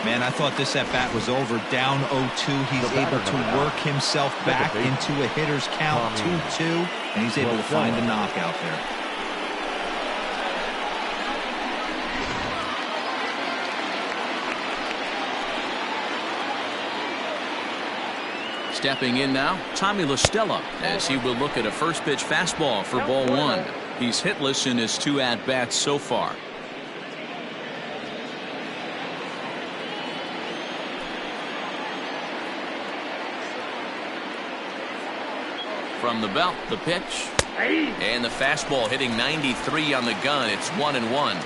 Man, I thought this at-bat was over. Down 0-2. He's able to work himself back into a hitter's count, 2-2. And he's able to find a knockout there. Stepping in now, Tommy La Stella, as he will look at a first pitch fastball for ball 1. He's hitless in his 2 at-bats so far. From the belt, the pitch. And the fastball hitting 93 on the gun. It's 1-1.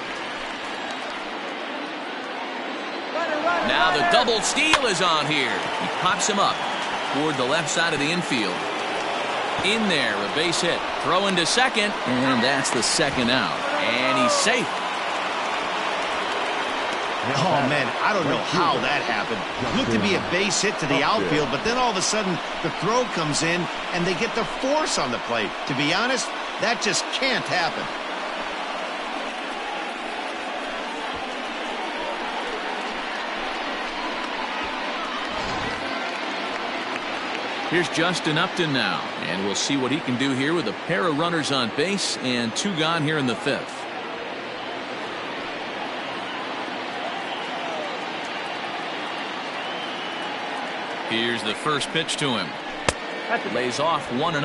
Now the double steal is on here. He pops him up toward the left side of the infield. In there, a base hit. Throw into second, and that's the second out. And he's safe. Oh, man, I don't know how that happened. Looked to be a base hit to the outfield, but then all of a sudden the throw comes in and they get the force on the plate. To be honest, that just can't happen. Here's Justin Upton now, and we'll see what he can do here with a pair of runners on base and 2 gone here in the 5th. Here's the first pitch to him. Lays off 1-0.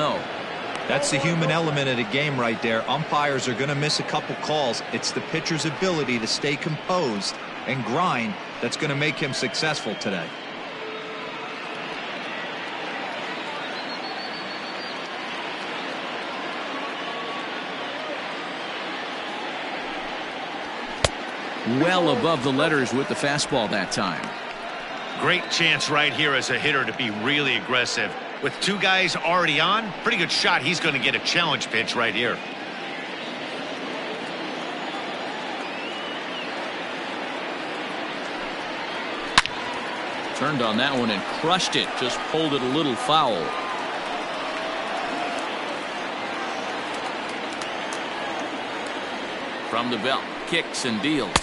That's the human element of the game right there. Umpires are going to miss a couple calls. It's the pitcher's ability to stay composed and grind that's going to make him successful today. Well above the letters with the fastball that time. Great chance right here as a hitter to be really aggressive. With 2 guys already on, pretty good shot he's going to get a challenge pitch right here. Turned on that one and crushed it. Just pulled it a little foul. From the belt, kicks and deals.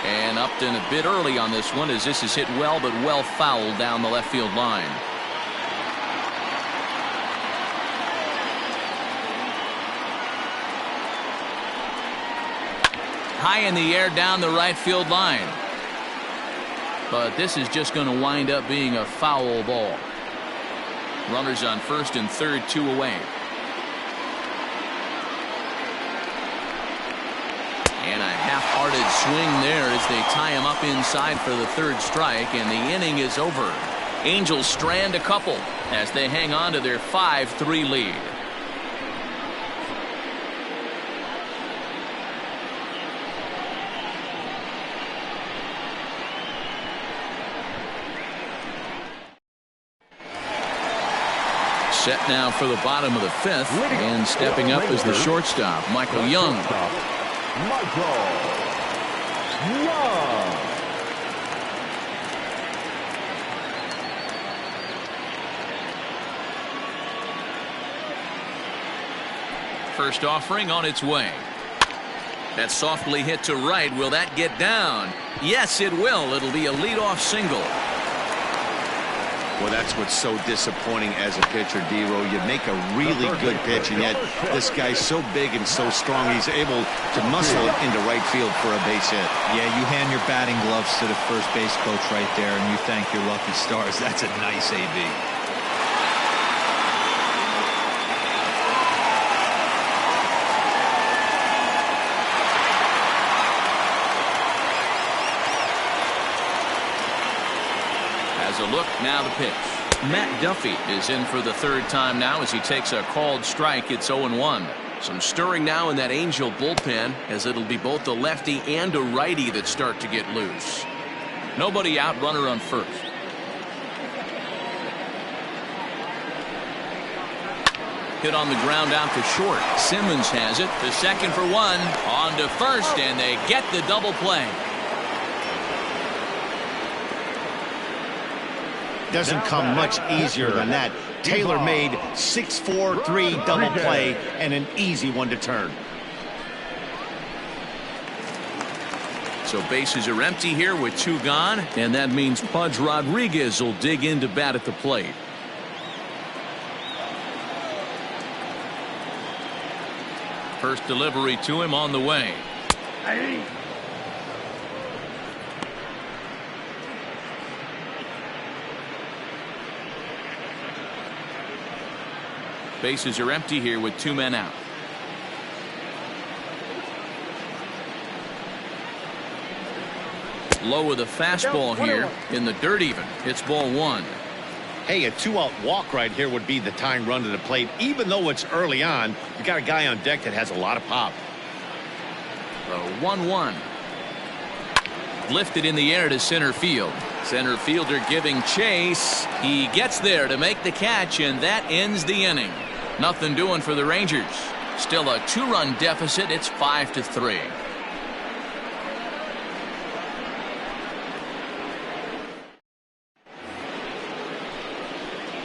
And Upton a bit early on this one as this is hit well, but well fouled down the left field line. High in the air down the right field line. But this is just going to wind up being a foul ball. Runners on first and third, 2 away. And a half-hearted swing there as they tie him up inside for the 3rd strike, and the inning is over. Angels strand a couple as they hang on to their 5-3 lead. Set now for the bottom of the 5th, and stepping up is the shortstop, Michael Young. Michael Young. First offering on its way. That's softly hit to right. Will that get down? Yes, it will. It'll be a leadoff single. Well, that's what's so disappointing as a pitcher, D-Row. You make a really good pitch, and yet this guy's so big and so strong, he's able to muscle it into right field for a base hit. Yeah, you hand your batting gloves to the first base coach right there, and you thank your lucky stars. That's a nice AB. A look, now the pitch. Matt Duffy is in for the 3rd time now as he takes a called strike. It's 0-1. Some stirring now in that Angel bullpen as it'll be both a lefty and a righty that start to get loose. Nobody out, runner on first. Hit on the ground out to short. Simmons has it to second for 1. On to first, and they get the double play. Doesn't come much easier than that. Tailor-made 6-4-3 double play and an easy one to turn. So bases are empty here with 2 gone, and that means Pudge Rodriguez will dig into bat at the plate. First delivery to him on the way. Bases are empty here with 2 men out. Low with a fastball here in the dirt even. It's ball 1. Hey, a 2-out walk right here would be the tying run to the plate. Even though it's early on, you got a guy on deck that has a lot of pop. The 1-1. Lifted in the air to center field. Center fielder giving chase. He gets there to make the catch, and that ends the inning. Nothing doing for the Rangers. Still a 2-run deficit. It's 5-3.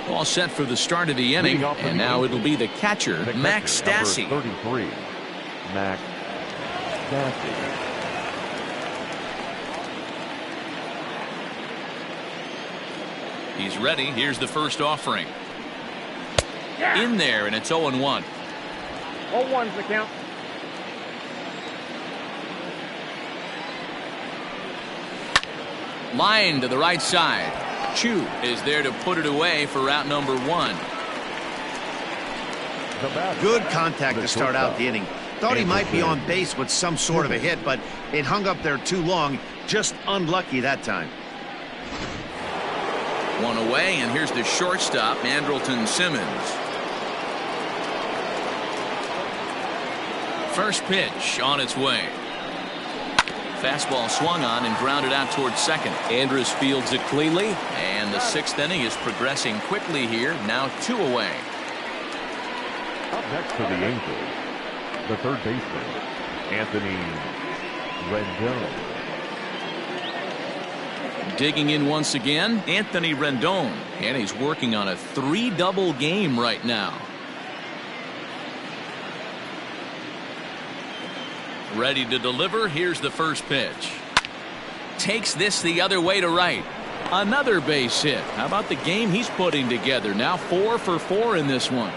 All set for the start of the inning, and now it'll be the catcher, Max Stassi. 33, Max Stassi. He's ready. Here's the first offering. In there, and it's 0-1. 0-1's the count. Line to the right side. Chu is there to put it away for out number 1. Good contact to start out the inning. Thought he might be on base with some sort of a hit, but it hung up there too long. Just unlucky that time. 1 away, and here's the shortstop, Andrelton Simmons. First pitch on its way. Fastball swung on and grounded out towards second. Andrus fields it cleanly, and the 6th inning is progressing quickly here. Now 2 away. Up next for the Angels, the third baseman, Anthony Rendon. Digging in once again, Anthony Rendon, and he's working on a 3-double game right now. Ready to deliver. Here's the first pitch. Takes this the other way to right. Another base hit. How about the game he's putting together? Now 4 for 4 in this one.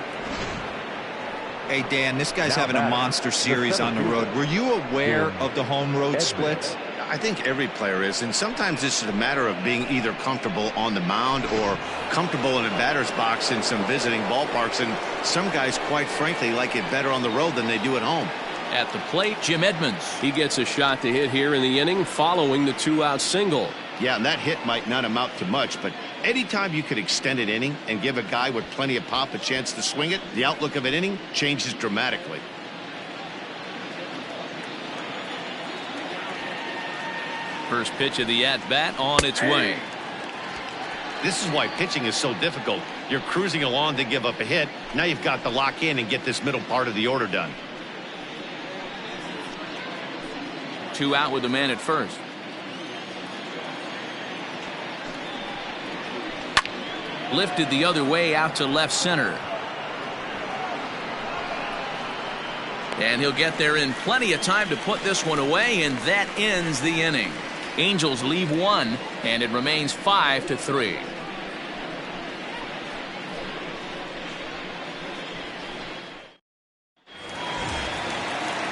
Hey, Dan, this guy's having a monster series on the road. Were you aware of the home road splits? I think every player is, and sometimes it's just a matter of being either comfortable on the mound or comfortable in a batter's box in some visiting ballparks, and some guys, quite frankly, like it better on the road than they do at home. At the plate, Jim Edmonds. He gets a shot to hit here in the inning following the 2-out single. Yeah, and that hit might not amount to much, but anytime you could extend an inning and give a guy with plenty of pop a chance to swing it, the outlook of an inning changes dramatically. First pitch of the at-bat on its way. This is why pitching is so difficult. You're cruising along to give up a hit. Now you've got to lock in and get this middle part of the order done. 2 out with the man at first. Lifted the other way out to left center. And he'll get there in plenty of time to put this one away, and that ends the inning. Angels leave 1, and it remains 5-3.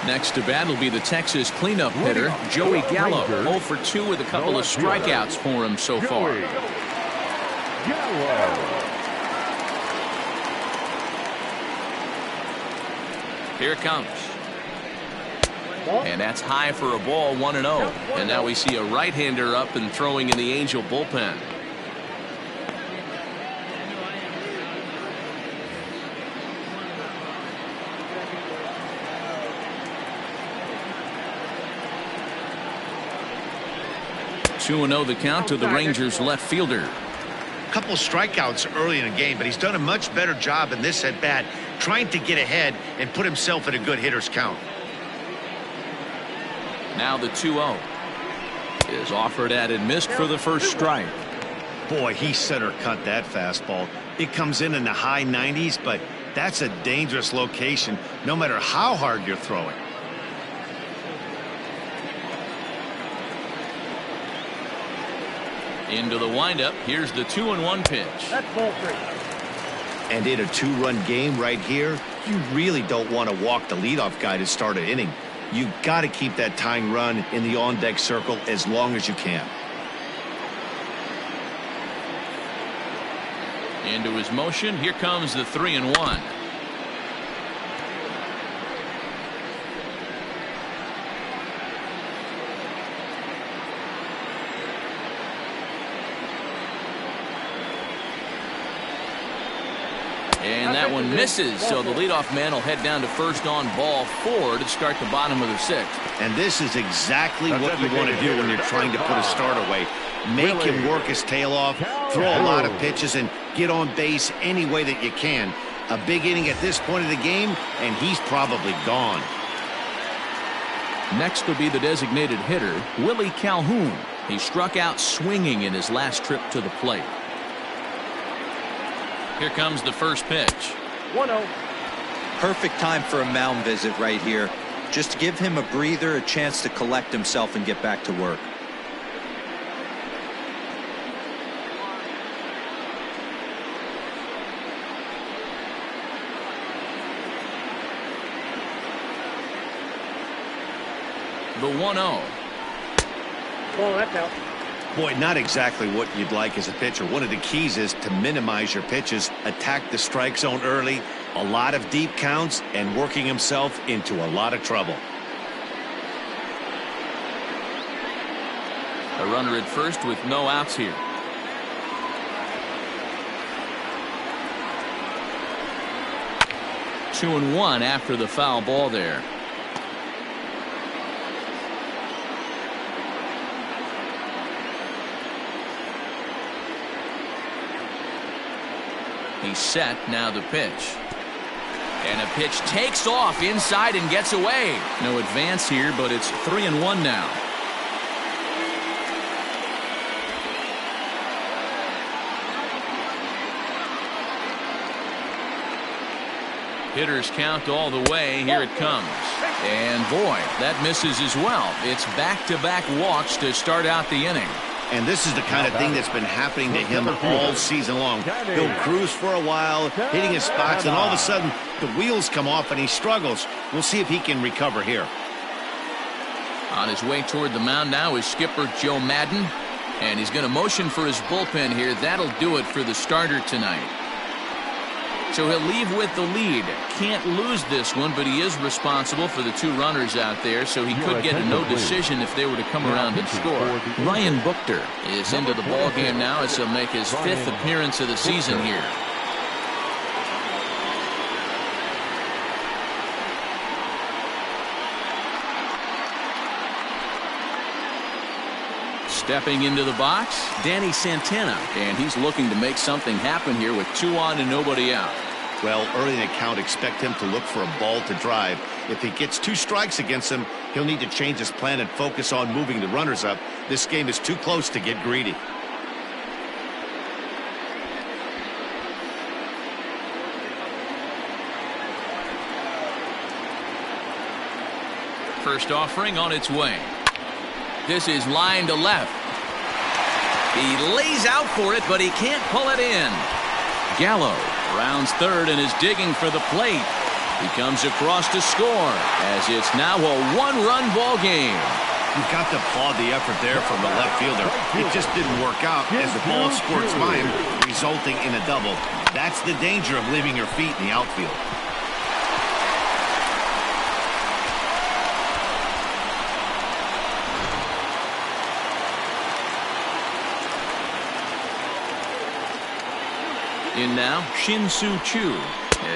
Next to bat will be the Texas cleanup hitter, Joey Gallo. 0 for 2 with a couple of strikeouts for him so far. Here it comes. And that's high for a ball, 1-0. And now we see a right-hander up and throwing in the Angel bullpen. Two 2-0 the count to the Rangers left fielder. Couple strikeouts early in the game, but he's done a much better job in this at bat trying to get ahead and put himself in a good hitter's count. Now the 2-0 is offered at and missed for the first strike. Boy, he center cut that fastball. It comes in the high 90s, but that's a dangerous location no matter how hard you're throwing. Into the windup. Here's the 2-1 pitch. That's ball 3. And in a 2-run game right here, you really don't want to walk the leadoff guy to start an inning. You've got to keep that tying run in the on-deck circle as long as you can. Into his motion. Here comes the 3-1. That one misses, so the leadoff man will head down to first on ball 4 to start the bottom of the 6th. And this is exactly what you want to do when you're trying to put a start away. Make him work his tail off, throw a lot of pitches, and get on base any way that you can. A big inning at this point of the game, and he's probably gone. Next will be the designated hitter, Willie Calhoun. He struck out swinging in his last trip to the plate. Here comes the first pitch. 1-0. Perfect time for a mound visit right here. Just give him a breather, a chance to collect himself and get back to work. The 1-0. Ball, that's out. Boy, not exactly what you'd like as a pitcher. One of the keys is to minimize your pitches, attack the strike zone early, a lot of deep counts, and working himself into a lot of trouble. A runner at first with no outs here. Two and one after the foul ball there. He's set, now the pitch. And a pitch takes off inside and gets away. No advance here, but it's 3-1 now. Hitters count all the way. Here it comes. And boy, that misses as well. It's back-to-back walks to start out the inning. And this is the kind of thing that's been happening to him all season long. He'll cruise for a while, hitting his spots, and all of a sudden the wheels come off and he struggles. We'll see if he can recover here. On his way toward the mound now is skipper Joe Madden. And he's going to motion for his bullpen here. That'll do it for the starter tonight. So he'll leave with the lead. Can't lose this one, but he is responsible for the 2 runners out there, so he could get a no decision if they were to come around and score. Ryan Buchter is into the ball game now as he'll make his 5th appearance of the season here. Stepping into the box, Danny Santana, and he's looking to make something happen here with 2 on and nobody out. Well, early in the count, expect him to look for a ball to drive. If he gets 2 strikes against him, he'll need to change his plan and focus on moving the runners up. This game is too close to get greedy. First offering on its way. This is line to left. He lays out for it, but he can't pull it in. Gallo rounds third and is digging for the plate. He comes across to score as it's now a 1-run ball game. You've got to applaud the effort there from the left fielder. It just didn't work out as the ball squirts by him, resulting in a double. That's the danger of leaving your feet in the outfield. In now, Shin-Soo Choo,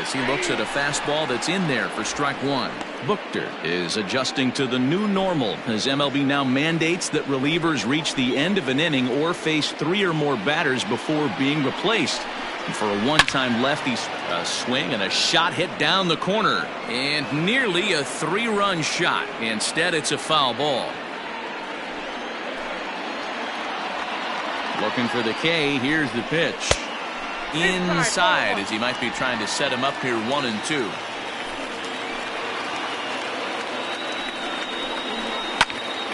as he looks at a fastball that's in there for strike 1. Buchter is adjusting to the new normal as MLB now mandates that relievers reach the end of an inning or face 3 or more batters before being replaced. And for a one-time lefty swing and a shot hit down the corner, and nearly a 3-run shot. Instead, it's a foul ball. Looking for the K. Here's the pitch. Inside, as he might be trying to set him up here 1-2.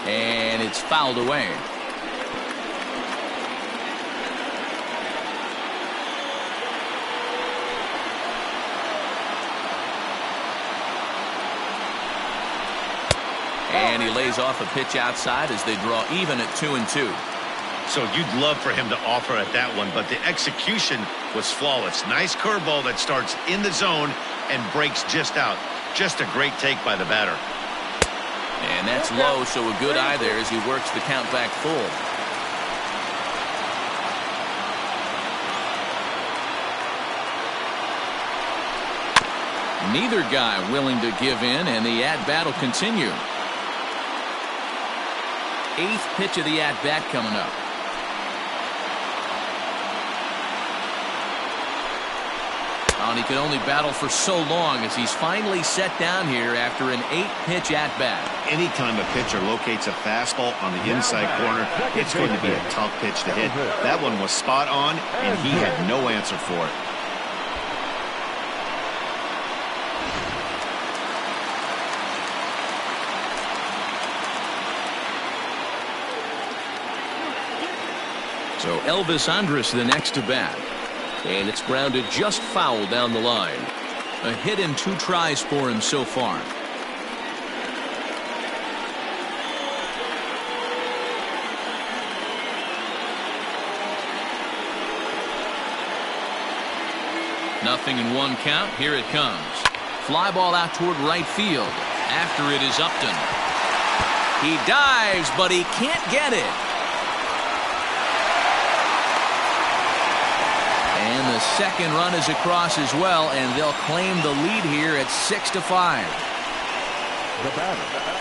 And it's fouled away. And he lays off a pitch outside as they draw even at 2-2. So you'd love for him to offer at that one, but the execution was flawless. Nice curveball that starts in the zone and breaks just out. Just a great take by the batter. And that's low, so a good eye there as he works the count back full. Neither guy willing to give in, and the at-bat will continue. 8th pitch of the at-bat coming up. And he could only battle for so long as he's finally set down here after an 8-pitch at-bat. Anytime a pitcher locates a fastball on the inside corner, it's going to be a tough pitch to hit. That one was spot on, and he had no answer for it. So Elvis Andrus the next to bat. And it's grounded just foul down the line. A hit and 2 tries for him so far. Nothing in 1 count. Here it comes. Fly ball out toward right field. After it is Upton. He dives, but he can't get it. And the second run is across as well, and they'll claim the lead here at 6-5.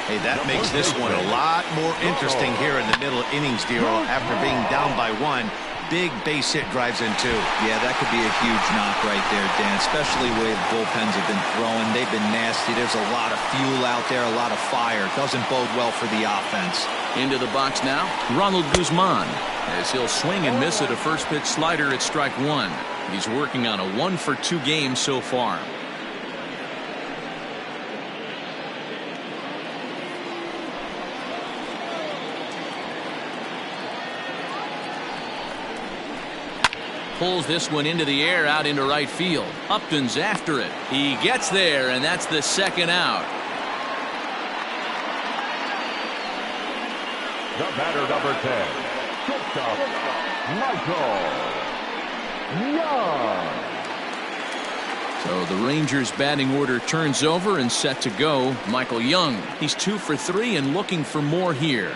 Hey, that makes this one a lot more interesting here in the middle innings, Dero. After being down by 1, big base hit drives in 2. Yeah, that could be a huge knock right there, Dan, especially the way the bullpens have been throwing. They've been nasty. There's a lot of fuel out there, a lot of fire. Doesn't bode well for the offense. Into the box now, Ronald Guzman, as he'll swing and miss at a first pitch slider at strike 1. He's working on a 1-for-2 game so far. Pulls this one into the air out into right field. Upton's after it. He gets there, and that's the second out. The batter, number 10, shortstop, Michael Young. So the Rangers batting order turns over and set to go. Michael Young, he's 2 for 3 and looking for more here.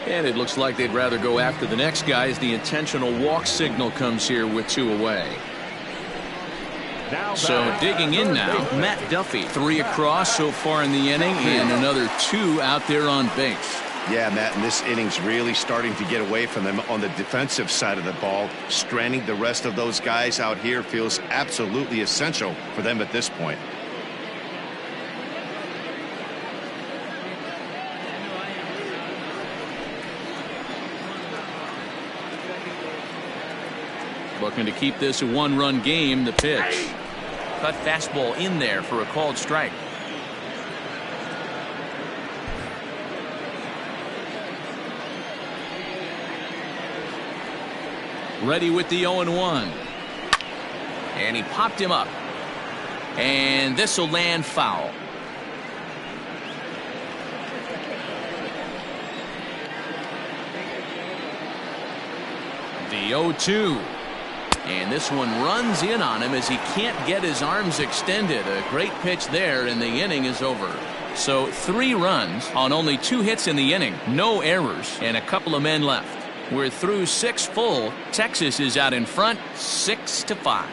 And it looks like they'd rather go after the next guy as the intentional walk signal comes here with 2 away. So digging in now, Matt Duffy. 3 across so far in the inning and another 2 out there on base. Yeah, Matt, and this inning's really starting to get away from them on the defensive side of the ball. Stranding the rest of those guys out here feels absolutely essential for them at this point. Looking to keep this a 1-run game. The pitch. Cut fastball in there for a called strike. Ready with the 0-1. And he popped him up. And this will land foul. The 0-2. And this one runs in on him as he can't get his arms extended. A great pitch there, and the inning is over. So 3 runs on only 2 hits in the inning. No errors, and a couple of men left. We're through 6 full. Texas is out in front, 6-5.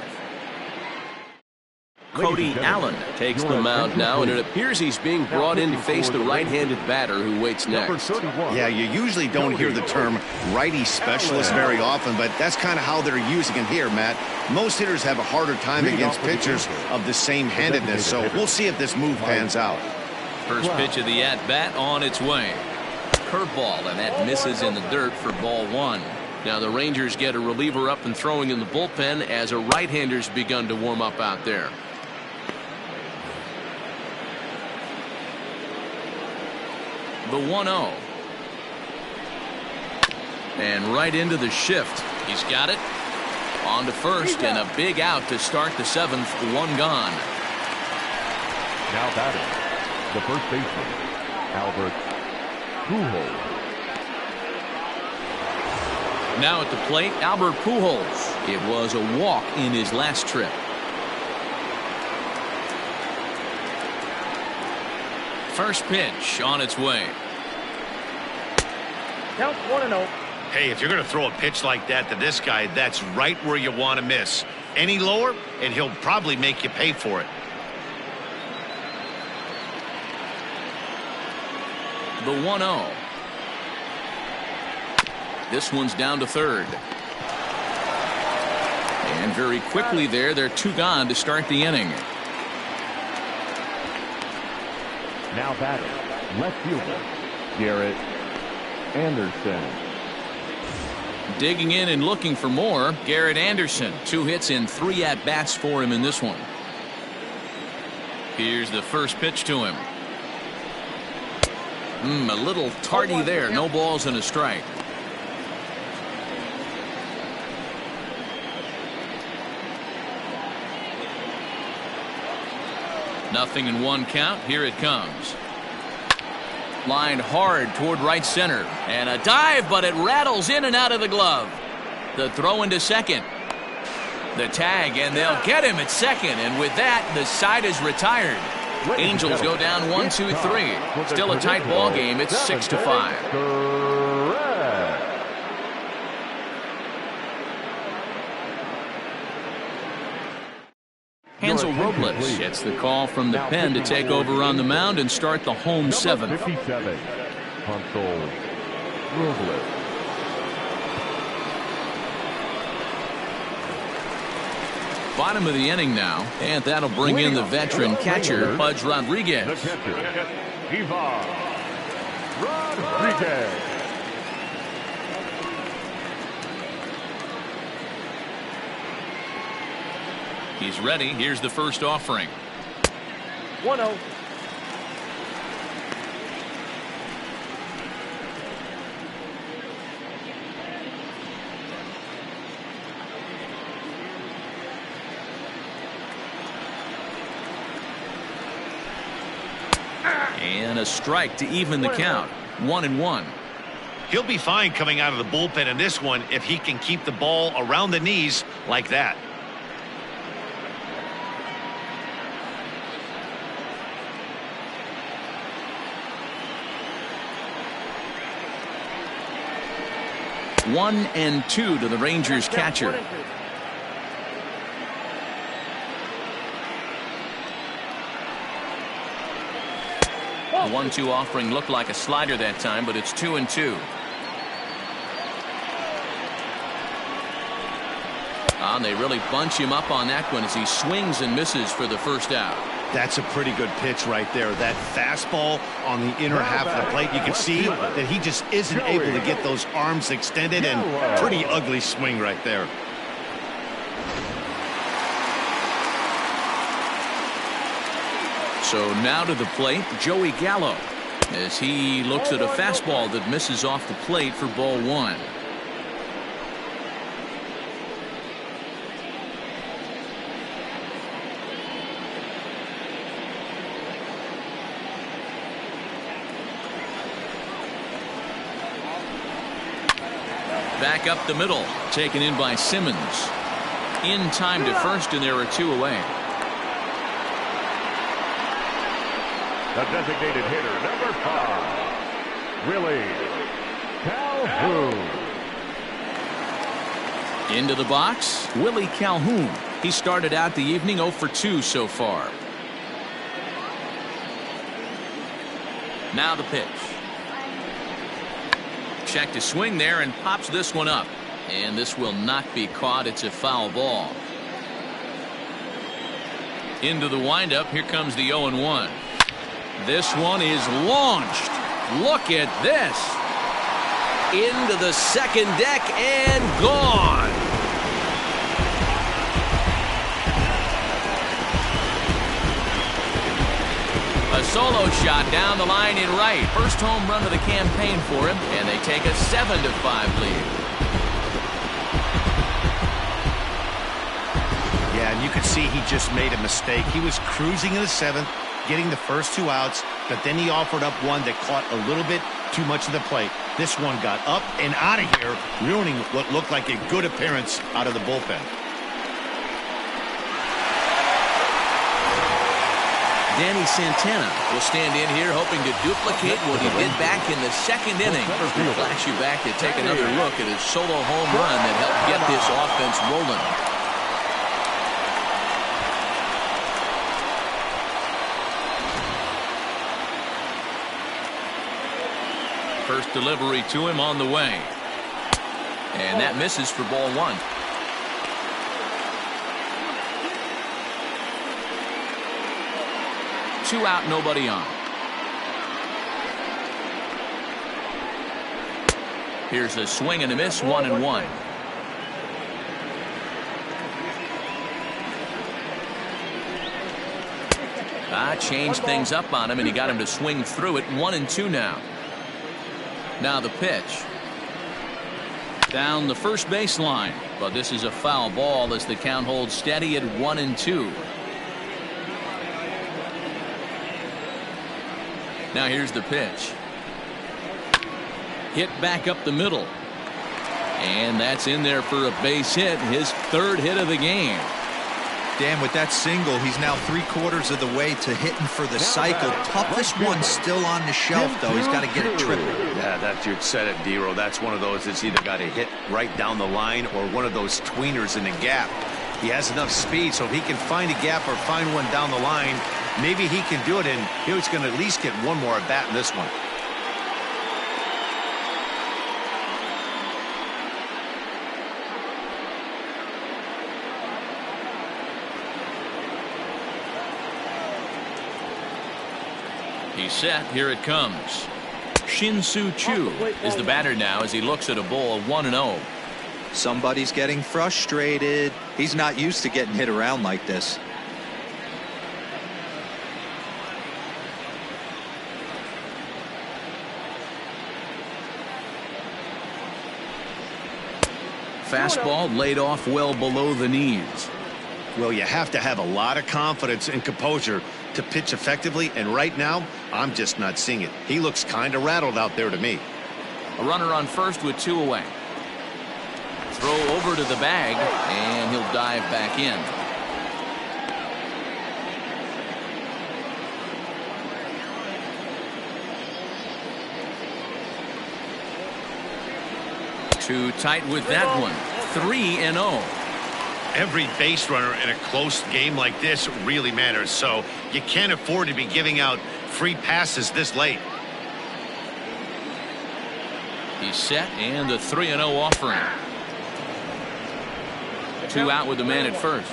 Cody Allen takes the mound now, and it appears he's being brought in to face the right-handed batter who waits next. Yeah, you usually don't hear the term righty specialist very often, but that's kind of how they're using it here, Matt. Most hitters have a harder time against pitchers of the same handedness, so we'll see if this move pans out. First pitch of the at-bat on its way. Curveball, and that misses in the dirt for ball 1. Now the Rangers get a reliever up and throwing in the bullpen as a right-hander's begun to warm up out there. The 1-0. And right into the shift. He's got it. On to first, and a big out to start the 7th. 1 gone. Now batting, the first baseman, Albert Pujols. Now at the plate, Albert Pujols. It was a walk in his last trip. First pitch on its way. Count 1-0. Hey, if you're going to throw a pitch like that to this guy, that's right where you want to miss. Any lower, and he'll probably make you pay for it. The 1-0. This one's down to third. And very quickly there, they're 2 gone to start the inning. Now batting, left fielder, Garrett Anderson. Digging in and looking for more, Garrett Anderson. 2 hits in 3 at-bats for him in this one. Here's the first pitch to him. A little tardy there. No balls and a strike. Nothing in 1 count. Here it comes. Lined hard toward right center. And a dive, but it rattles in and out of the glove. The throw into second. The tag, and they'll get him at second. And with that, the side is retired. Angels go down 1-2-3. Still a tight ball game. It's 6-5. Hansel Robles gets the call from the pen to take over on the mound and start the home 7th. 57, Hansel Robles. Bottom of the inning now, and that'll bring in the veteran catcher, Pudge Rodriguez. The catcher, Ivan Rodriguez. He's ready. Here's the first offering. 1-0. And a strike to even the count. 1-1. He'll be fine coming out of the bullpen in this one if he can keep the ball around the knees like that. One and 2 to the Rangers catcher. 1-2 offering looked like a slider that time, but it's 2-2. And they really bunch him up on that one as he swings and misses for the first out. That's a pretty good pitch right there. That fastball on the inner half of the plate. You can see that he just isn't able to get those arms extended, and pretty ugly swing right there. So now to the plate, Joey Gallo, as he looks at a fastball that misses off the plate for ball 1. Back up the middle, taken in by Simmons. In time to first, and there are 2 away. The designated hitter, number 5, Willie Calhoun. Into the box, Willie Calhoun. He started out the evening 0 for 2 so far. Now the pitch. Check to swing there and pops this one up. And this will not be caught. It's a foul ball. Into the windup. Here comes the 0-1. This one is launched. Look at this. Into the second deck and gone. A solo shot down the line in right. First home run of the campaign for him, and they take a 7-5 lead. Yeah, and you could see he just made a mistake. He was cruising in the 7th, getting the first 2 outs, but then he offered up one that caught a little bit too much of the plate. This one got up and out of here, ruining what looked like a good appearance out of the bullpen. Danny Santana will stand in here hoping to duplicate what he did back in the second inning. We'll flash you back to take another look at his solo home run that helped get this offense rolling. First delivery to him on the way. And that misses for ball one. Two out, nobody on. Here's a swing and a miss, 1-1. Changed things up on him, and he got him to swing through it. 1-2 now. Now the pitch. Down the first baseline, but this is a foul ball as the count holds steady at 1-2. Now here's the pitch. Hit back up the middle. And that's in there for a base hit, his third hit of the game. Dan, with that single, he's now 3/4 of the way to hitting for the cycle. Toughest one still on the shelf, though. He's got to get it triple. Yeah, that's, you said it, D-Row. That's one of those that's either got to hit right down the line or one of those tweeners in the gap. He has enough speed, so if he can find a gap or find one down the line, maybe he can do it, and he's going to at least get one more at bat in this one. He's set. Here it comes. Shin-Soo Choo is the batter now as he looks at a ball of 1-0. Somebody's getting frustrated. He's not used to getting hit around like this. Fastball laid off well below the knees. Well, you have to have a lot of confidence and composure to pitch effectively, and right now, I'm just not seeing it. He looks kind of rattled out there to me. A runner on first with 2 away. Throw over to the bag, and he'll dive back in. Too tight with that one. 3-0. Every base runner in a close game like this really matters, so you can't afford to be giving out free passes this late. He's set, and the 3-0 offering. 2 out with the man at first.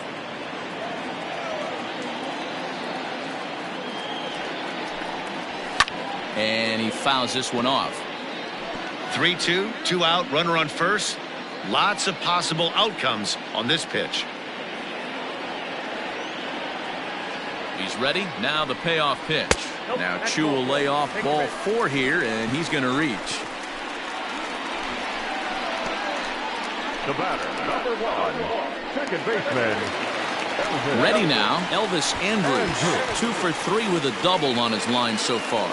And he fouls this one off. 3-2, 2 out, runner on first. Lots of possible outcomes on this pitch. He's ready. Now the payoff pitch. Now Choo will lay off ball 4 here, and he's going to reach. The batter, number 1, second baseman. Ready now, Elvis Andrus. 2 for 3 with a double on his line so far.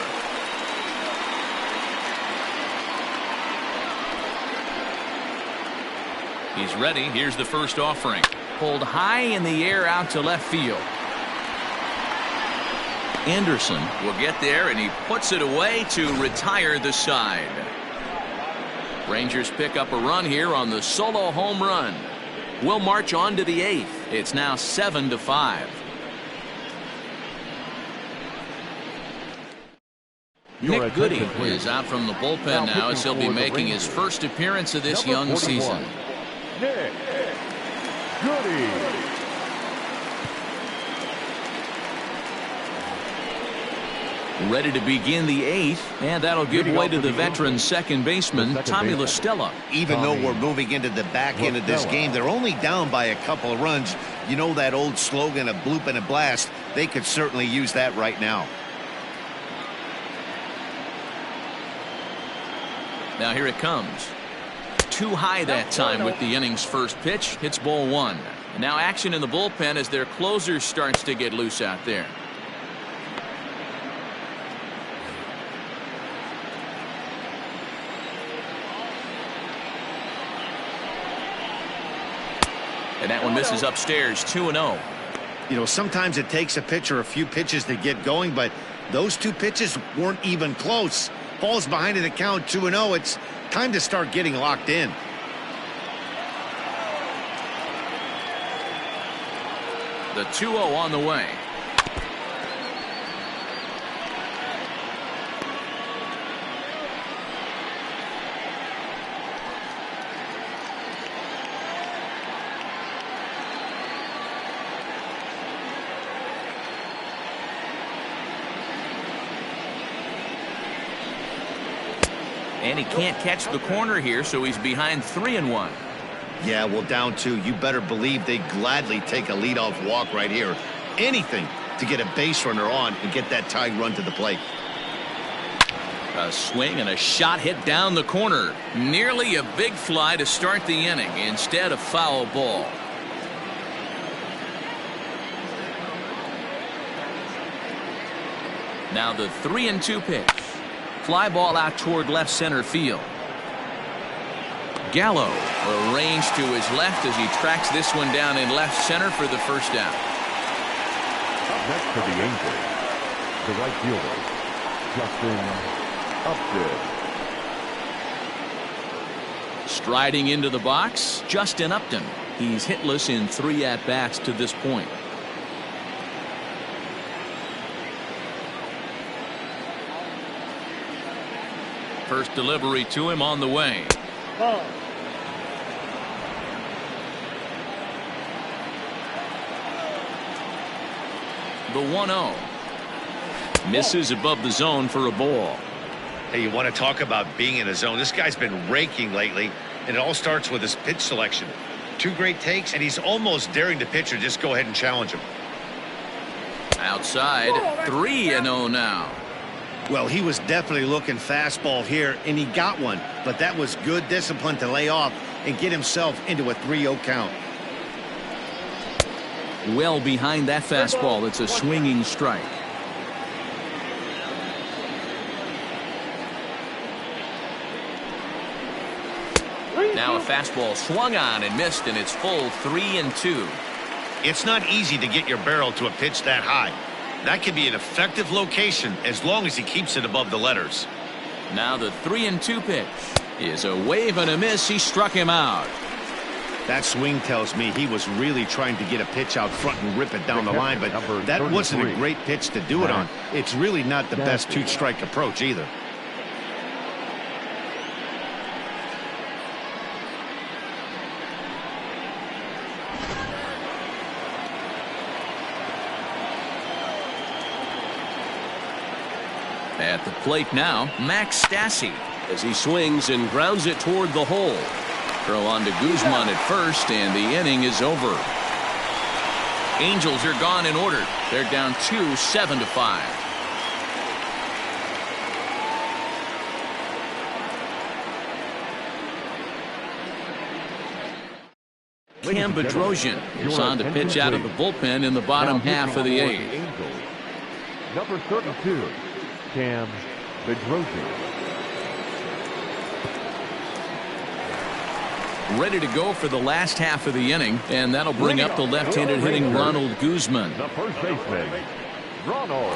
He's ready. Here's the first offering. Pulled high in the air out to left field. Anderson will get there, and he puts it away to retire the side. Rangers pick up a run here on the solo home run. We'll march on to the 8th. It's now 7-5. Nick Goody is out from the bullpen now as he'll be making his first appearance of this young season. Nick Goody. Ready to begin the 8th, and that'll give way to the veteran second baseman, Tommy La Stella. Even though we're moving into the back end of this game, they're only down by a couple of runs. You know that old slogan, a bloop and a blast. They could certainly use that right now. Now here it comes. Too high that time with the inning's first pitch. Hits ball 1. And now action in the bullpen as their closer starts to get loose out there. And that one misses upstairs. 2-0. You know, sometimes it takes a pitcher a few pitches to get going, but those 2 pitches weren't even close. Ball's behind in the count 2-0. It's time to start getting locked in. The 2-0 on the way. And he can't catch the corner here, so he's behind 3-1. Yeah, well, down 2. You better believe they gladly take a leadoff walk right here. Anything to get a base runner on and get that tying run to the plate. A swing and a shot hit down the corner. Nearly a big fly to start the inning. Instead, a foul ball. Now the 3-2 pitch. Fly ball out toward left center field. Gallo arranged to his left as he tracks this one down in left center for the first down. Up next for the Angels, the right fielder, Justin Upton. Striding into the box, Justin Upton. He's hitless in 3 at-bats to this point. First delivery to him on the way. Ball. The 1-0. Misses above the zone for a ball. Hey, you want to talk about being in a zone? This guy's been raking lately, and it all starts with his pitch selection. 2 great takes, and he's almost daring the pitcher just go ahead and challenge him. Outside, 3-0 now. Well, he was definitely looking fastball here, and he got one. But that was good discipline to lay off and get himself into a 3-0 count. Well behind that fastball. It's a swinging strike. Now a fastball swung on and missed, and it's full 3-2. It's not easy to get your barrel to a pitch that high. That can be an effective location as long as he keeps it above the letters. Now the 3-2 pitch is a wave and a miss. He struck him out. That swing tells me he was really trying to get a pitch out front and rip it down the line, but that wasn't a great pitch to do it on. It's really not the best 2-strike approach either. At the plate now, Max Stassi as he swings and grounds it toward the hole. Throw on to Guzman at first, and the inning is over. Angels are gone in order. They're down 7-5. Cam Bedrosian is on to pitch out of the bullpen in the bottom half of the 8th. Number 32, Cam Bedrosian. Ready to go for the last half of the inning, and that'll bring up the left-handed hitting Ronald Guzman. The first baseman, Ronald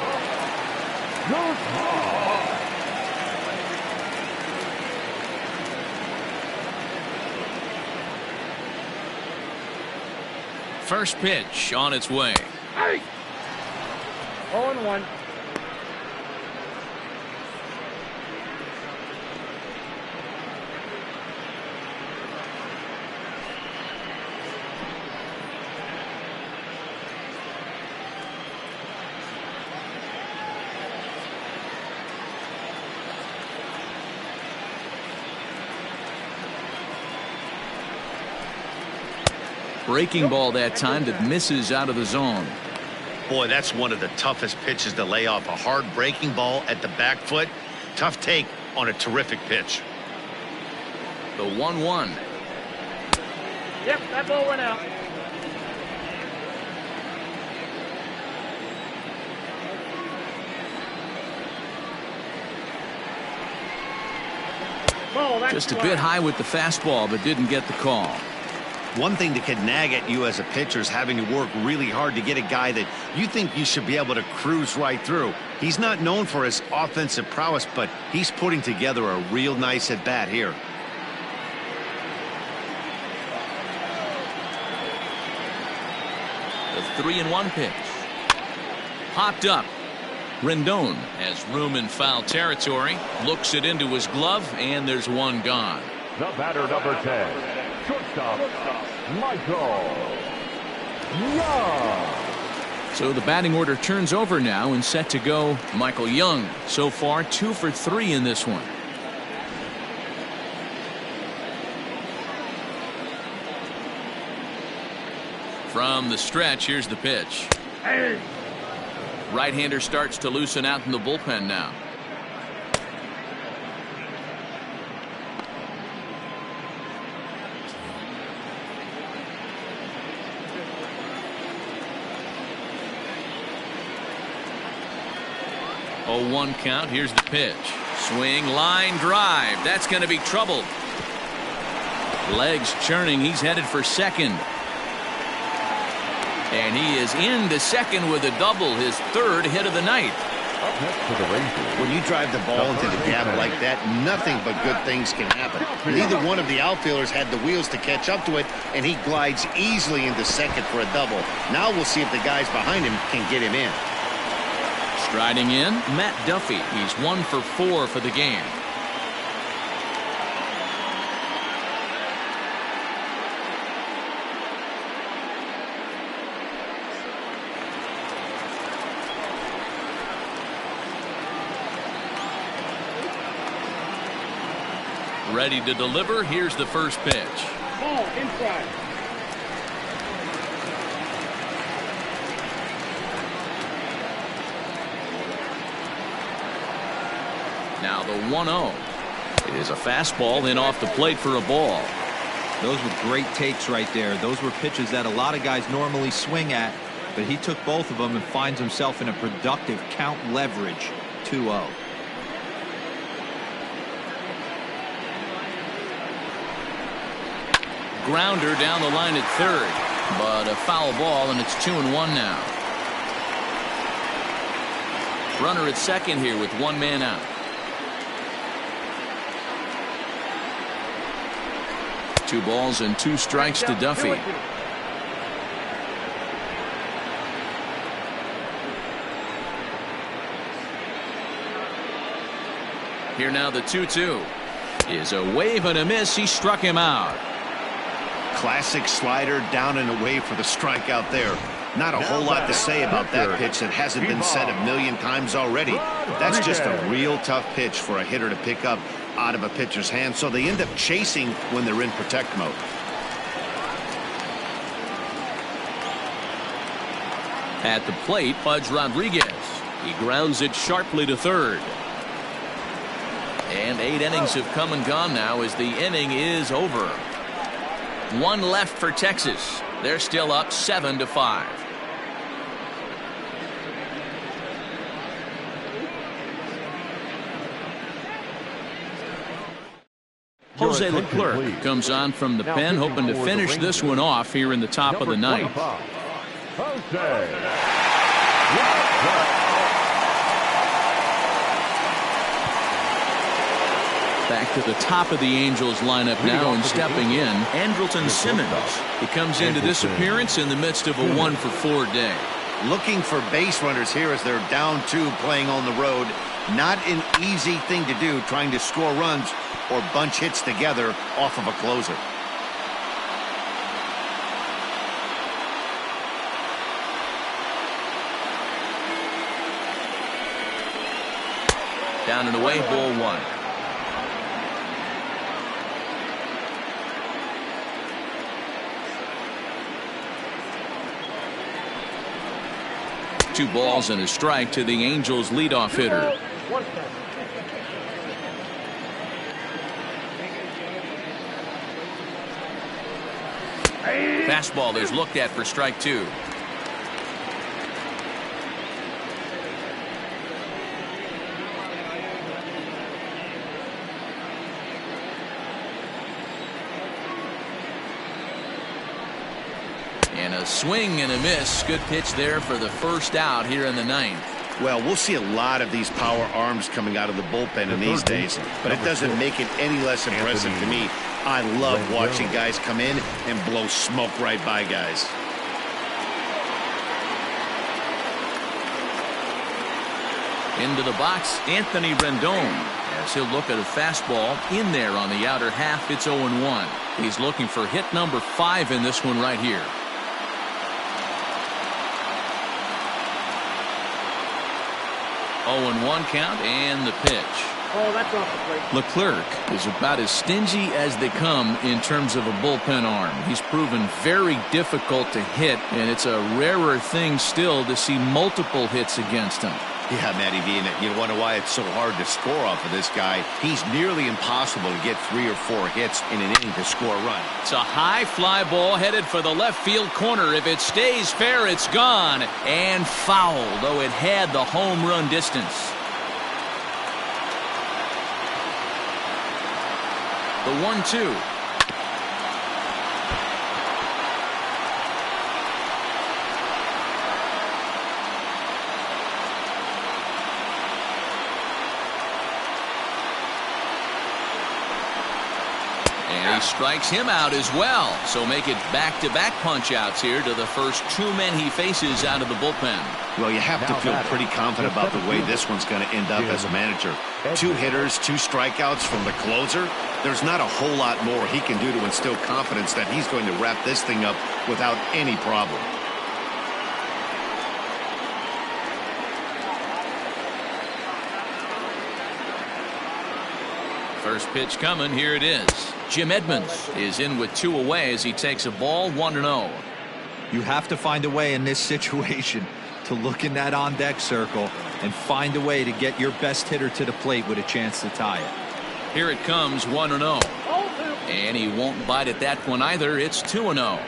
Guzman. First pitch on its way. 0-1. Breaking ball that time that misses out of the zone. Boy, that's one of the toughest pitches to lay off. A hard breaking ball at the back foot. Tough take on a terrific pitch. The 1-1. Yep, that ball went out. Ball, that's Just a bit high with the fastball, but didn't get the call. One thing that can nag at you as a pitcher is having to work really hard to get a guy that you think you should be able to cruise right through. He's not known for his offensive prowess, but he's putting together a real nice at-bat here. The 3-1 pitch. Popped up. Rendon has room in foul territory. Looks it into his glove, and there's one gone. The batter, number 10. Shortstop, Michael Young. So the batting order turns over now and set to go Michael Young. So far 2 for 3 in this one. From the stretch, here's the pitch. Right-hander starts to loosen out in the bullpen now. Oh, 1 count. Here's the pitch. Swing, line drive. That's going to be trouble. Legs churning. He's headed for second. And he is into second with a double, his 3rd hit of the night. Up next to the Rangers. When you drive the ball into the gap like that, nothing but good things can happen. Neither one of the outfielders had the wheels to catch up to it, and he glides easily into second for a double. Now we'll see if the guys behind him can get him in. Striding in, Matt Duffy. He's 1 for 4 for the game. Ready to deliver. Here's the first pitch. Ball inside. Now the 1-0. It is a fastball in off the plate for a ball. Those were great takes right there. Those were pitches that a lot of guys normally swing at, but he took both of them and finds himself in a productive count leverage 2-0. Grounder down the line at third, but a foul ball, and it's 2-1 now. Runner at second here with 1 man out. Two balls and 2 strikes to Duffy. Here now the 2-2 is a wave and a miss. He struck him out. Classic slider down and away for the strikeout there. Not a whole lot to say about that pitch that hasn't been said a million times already. That's just a real tough pitch for a hitter to pick up out of a pitcher's hand, so they end up chasing when they're in protect mode. At the plate, Pudge Rodriguez. He grounds it sharply to third. And 8 innings have come and gone now as the inning is over. 1 left for Texas. They're still up 7-5. Jose Leclerc comes on from the pen, hoping to finish this one off here in the top of the ninth. Back to the top of the Angels lineup now, and stepping in, Andrelton Simmons. He comes into this appearance in the midst of a 1-for-4 day. Looking for base runners here as they're down 2 playing on the road. Not an easy thing to do, trying to score runs or bunch hits together off of a closer. Down and away, ball 1. Two balls and a strike to the Angels leadoff hitter. Fastball is looked at for strike 2. A swing and a miss. Good pitch there for the first out here in the ninth. Well, we'll see a lot of these power arms coming out of the bullpen in these days, but it doesn't make it any less impressive to me. I love watching guys come in and blow smoke right by guys. Into the box, Anthony Rendon, as he'll look at a fastball in there on the outer half. It's 0-1. He's looking for hit number 5 in this one right here. Oh, 0-1 count, and the pitch. Oh, that's off the plate. Leclerc is about as stingy as they come in terms of a bullpen arm. He's proven very difficult to hit, and it's a rarer thing still to see multiple hits against him. Yeah, Matty V, and you wonder why it's so hard to score off of this guy. He's nearly impossible to get 3 or 4 hits in an inning to score a run. It's a high fly ball headed for the left field corner. If it stays fair, it's gone. And foul, though it had the home run distance. The 1-2. And he strikes him out as well. So make it back-to-back punch-outs here to the first 2 men he faces out of the bullpen. Well, you have to feel pretty confident about the way this one's going to end up as a manager. 2 hitters, 2 strikeouts from the closer. There's not a whole lot more he can do to instill confidence that he's going to wrap this thing up without any problem. First pitch coming. Here it is. Jim Edmonds is in with 2 away as he takes a ball 1-0. You have to find a way in this situation to look in that on-deck circle and find a way to get your best hitter to the plate with a chance to tie it. Here it comes, 1-0. And he won't bite at that one either. It's 2-0.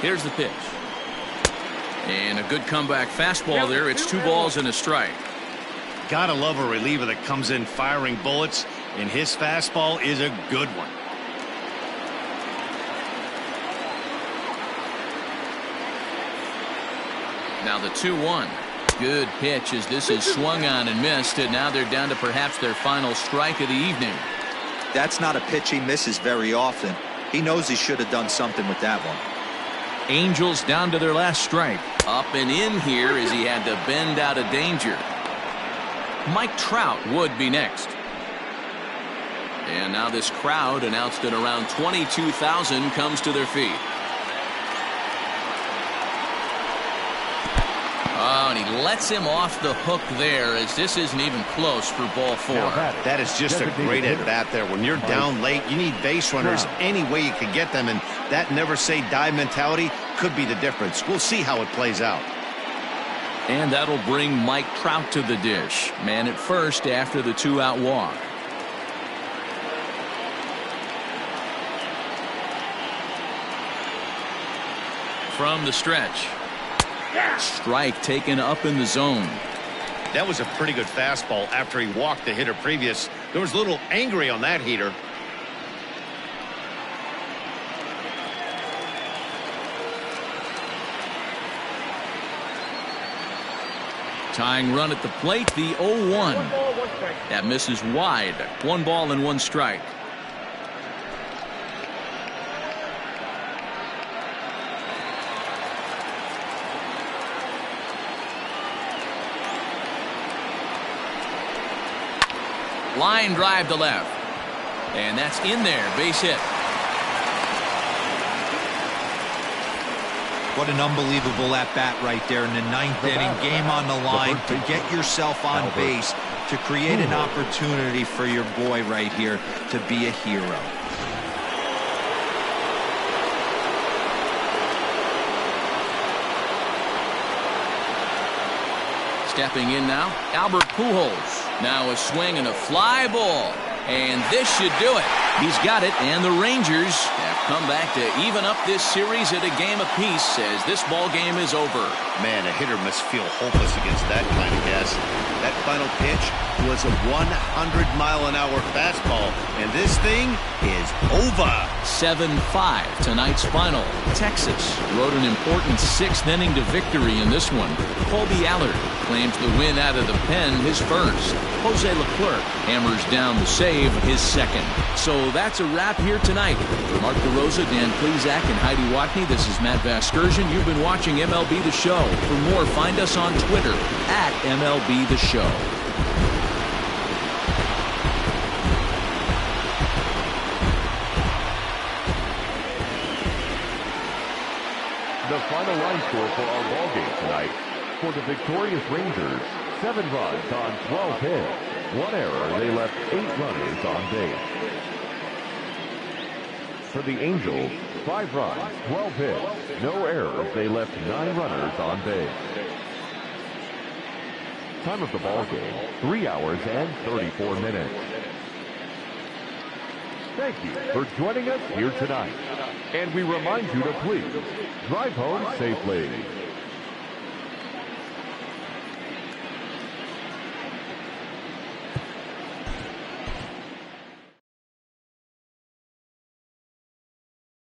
Here's the pitch. And a good comeback fastball there. It's 2 balls and a strike. Gotta love a reliever that comes in firing bullets, and his fastball is a good one. Now the 2-1. Good pitch as this is swung on and missed, and now they're down to perhaps their final strike of the evening. That's not a pitch he misses very often. He knows he should have done something with that one. Angels down to their last strike. Up and in here as he had to bend out of danger. Mike Trout would be next. And now this crowd, announced at around 22,000, comes to their feet. Oh, and he lets him off the hook there as this isn't even close for ball 4. That is just a great at-bat there. When you're down late, you need base runners any way you can get them, and that never-say-die mentality could be the difference. We'll see how it plays out. And that'll bring Mike Trout to the dish. Man at first after the 2-out walk. From the stretch. Strike taken up in the zone. That was a pretty good fastball after he walked the hitter previous. There was a little angry on that heater. Tying run at the plate, the 0-1. That misses wide. 1 ball and 1 strike. Line drive to left. And that's in there. Base hit. What an unbelievable at-bat right there in the 9th inning. Game on the line to get yourself on base, to create an opportunity for your boy right here to be a hero. Stepping in now, Albert Pujols. Now a swing and a fly ball. And this should do it. He's got it, and the Rangers have come back to even up this series at a game apiece as this ball game is over. Man, a hitter must feel hopeless against that kind of gas. That final pitch was a 100-mile-an-hour fastball, and this thing is over. 7-5 tonight's final. Texas rode an important 6th inning to victory in this one. Colby Allard claims the win out of the pen, his first. Jose Leclerc hammers down the save, his second. So that's a wrap here tonight. For Mark DeRosa, Dan Plesac, and Heidi Watney, this is Matt Vasgersian. You've been watching MLB The Show. For more, find us on Twitter at MLB The Show. The final line score for our ballgame tonight. For the victorious Rangers, 7 runs on 12 hits. 1 error, they left 8 runners on base. For the Angels, 5 runs, 12 hits. No errors, they left 9 runners on base. Time of the ballgame, 3 hours and 34 minutes. Thank you for joining us here tonight. And we remind you to please drive home safely.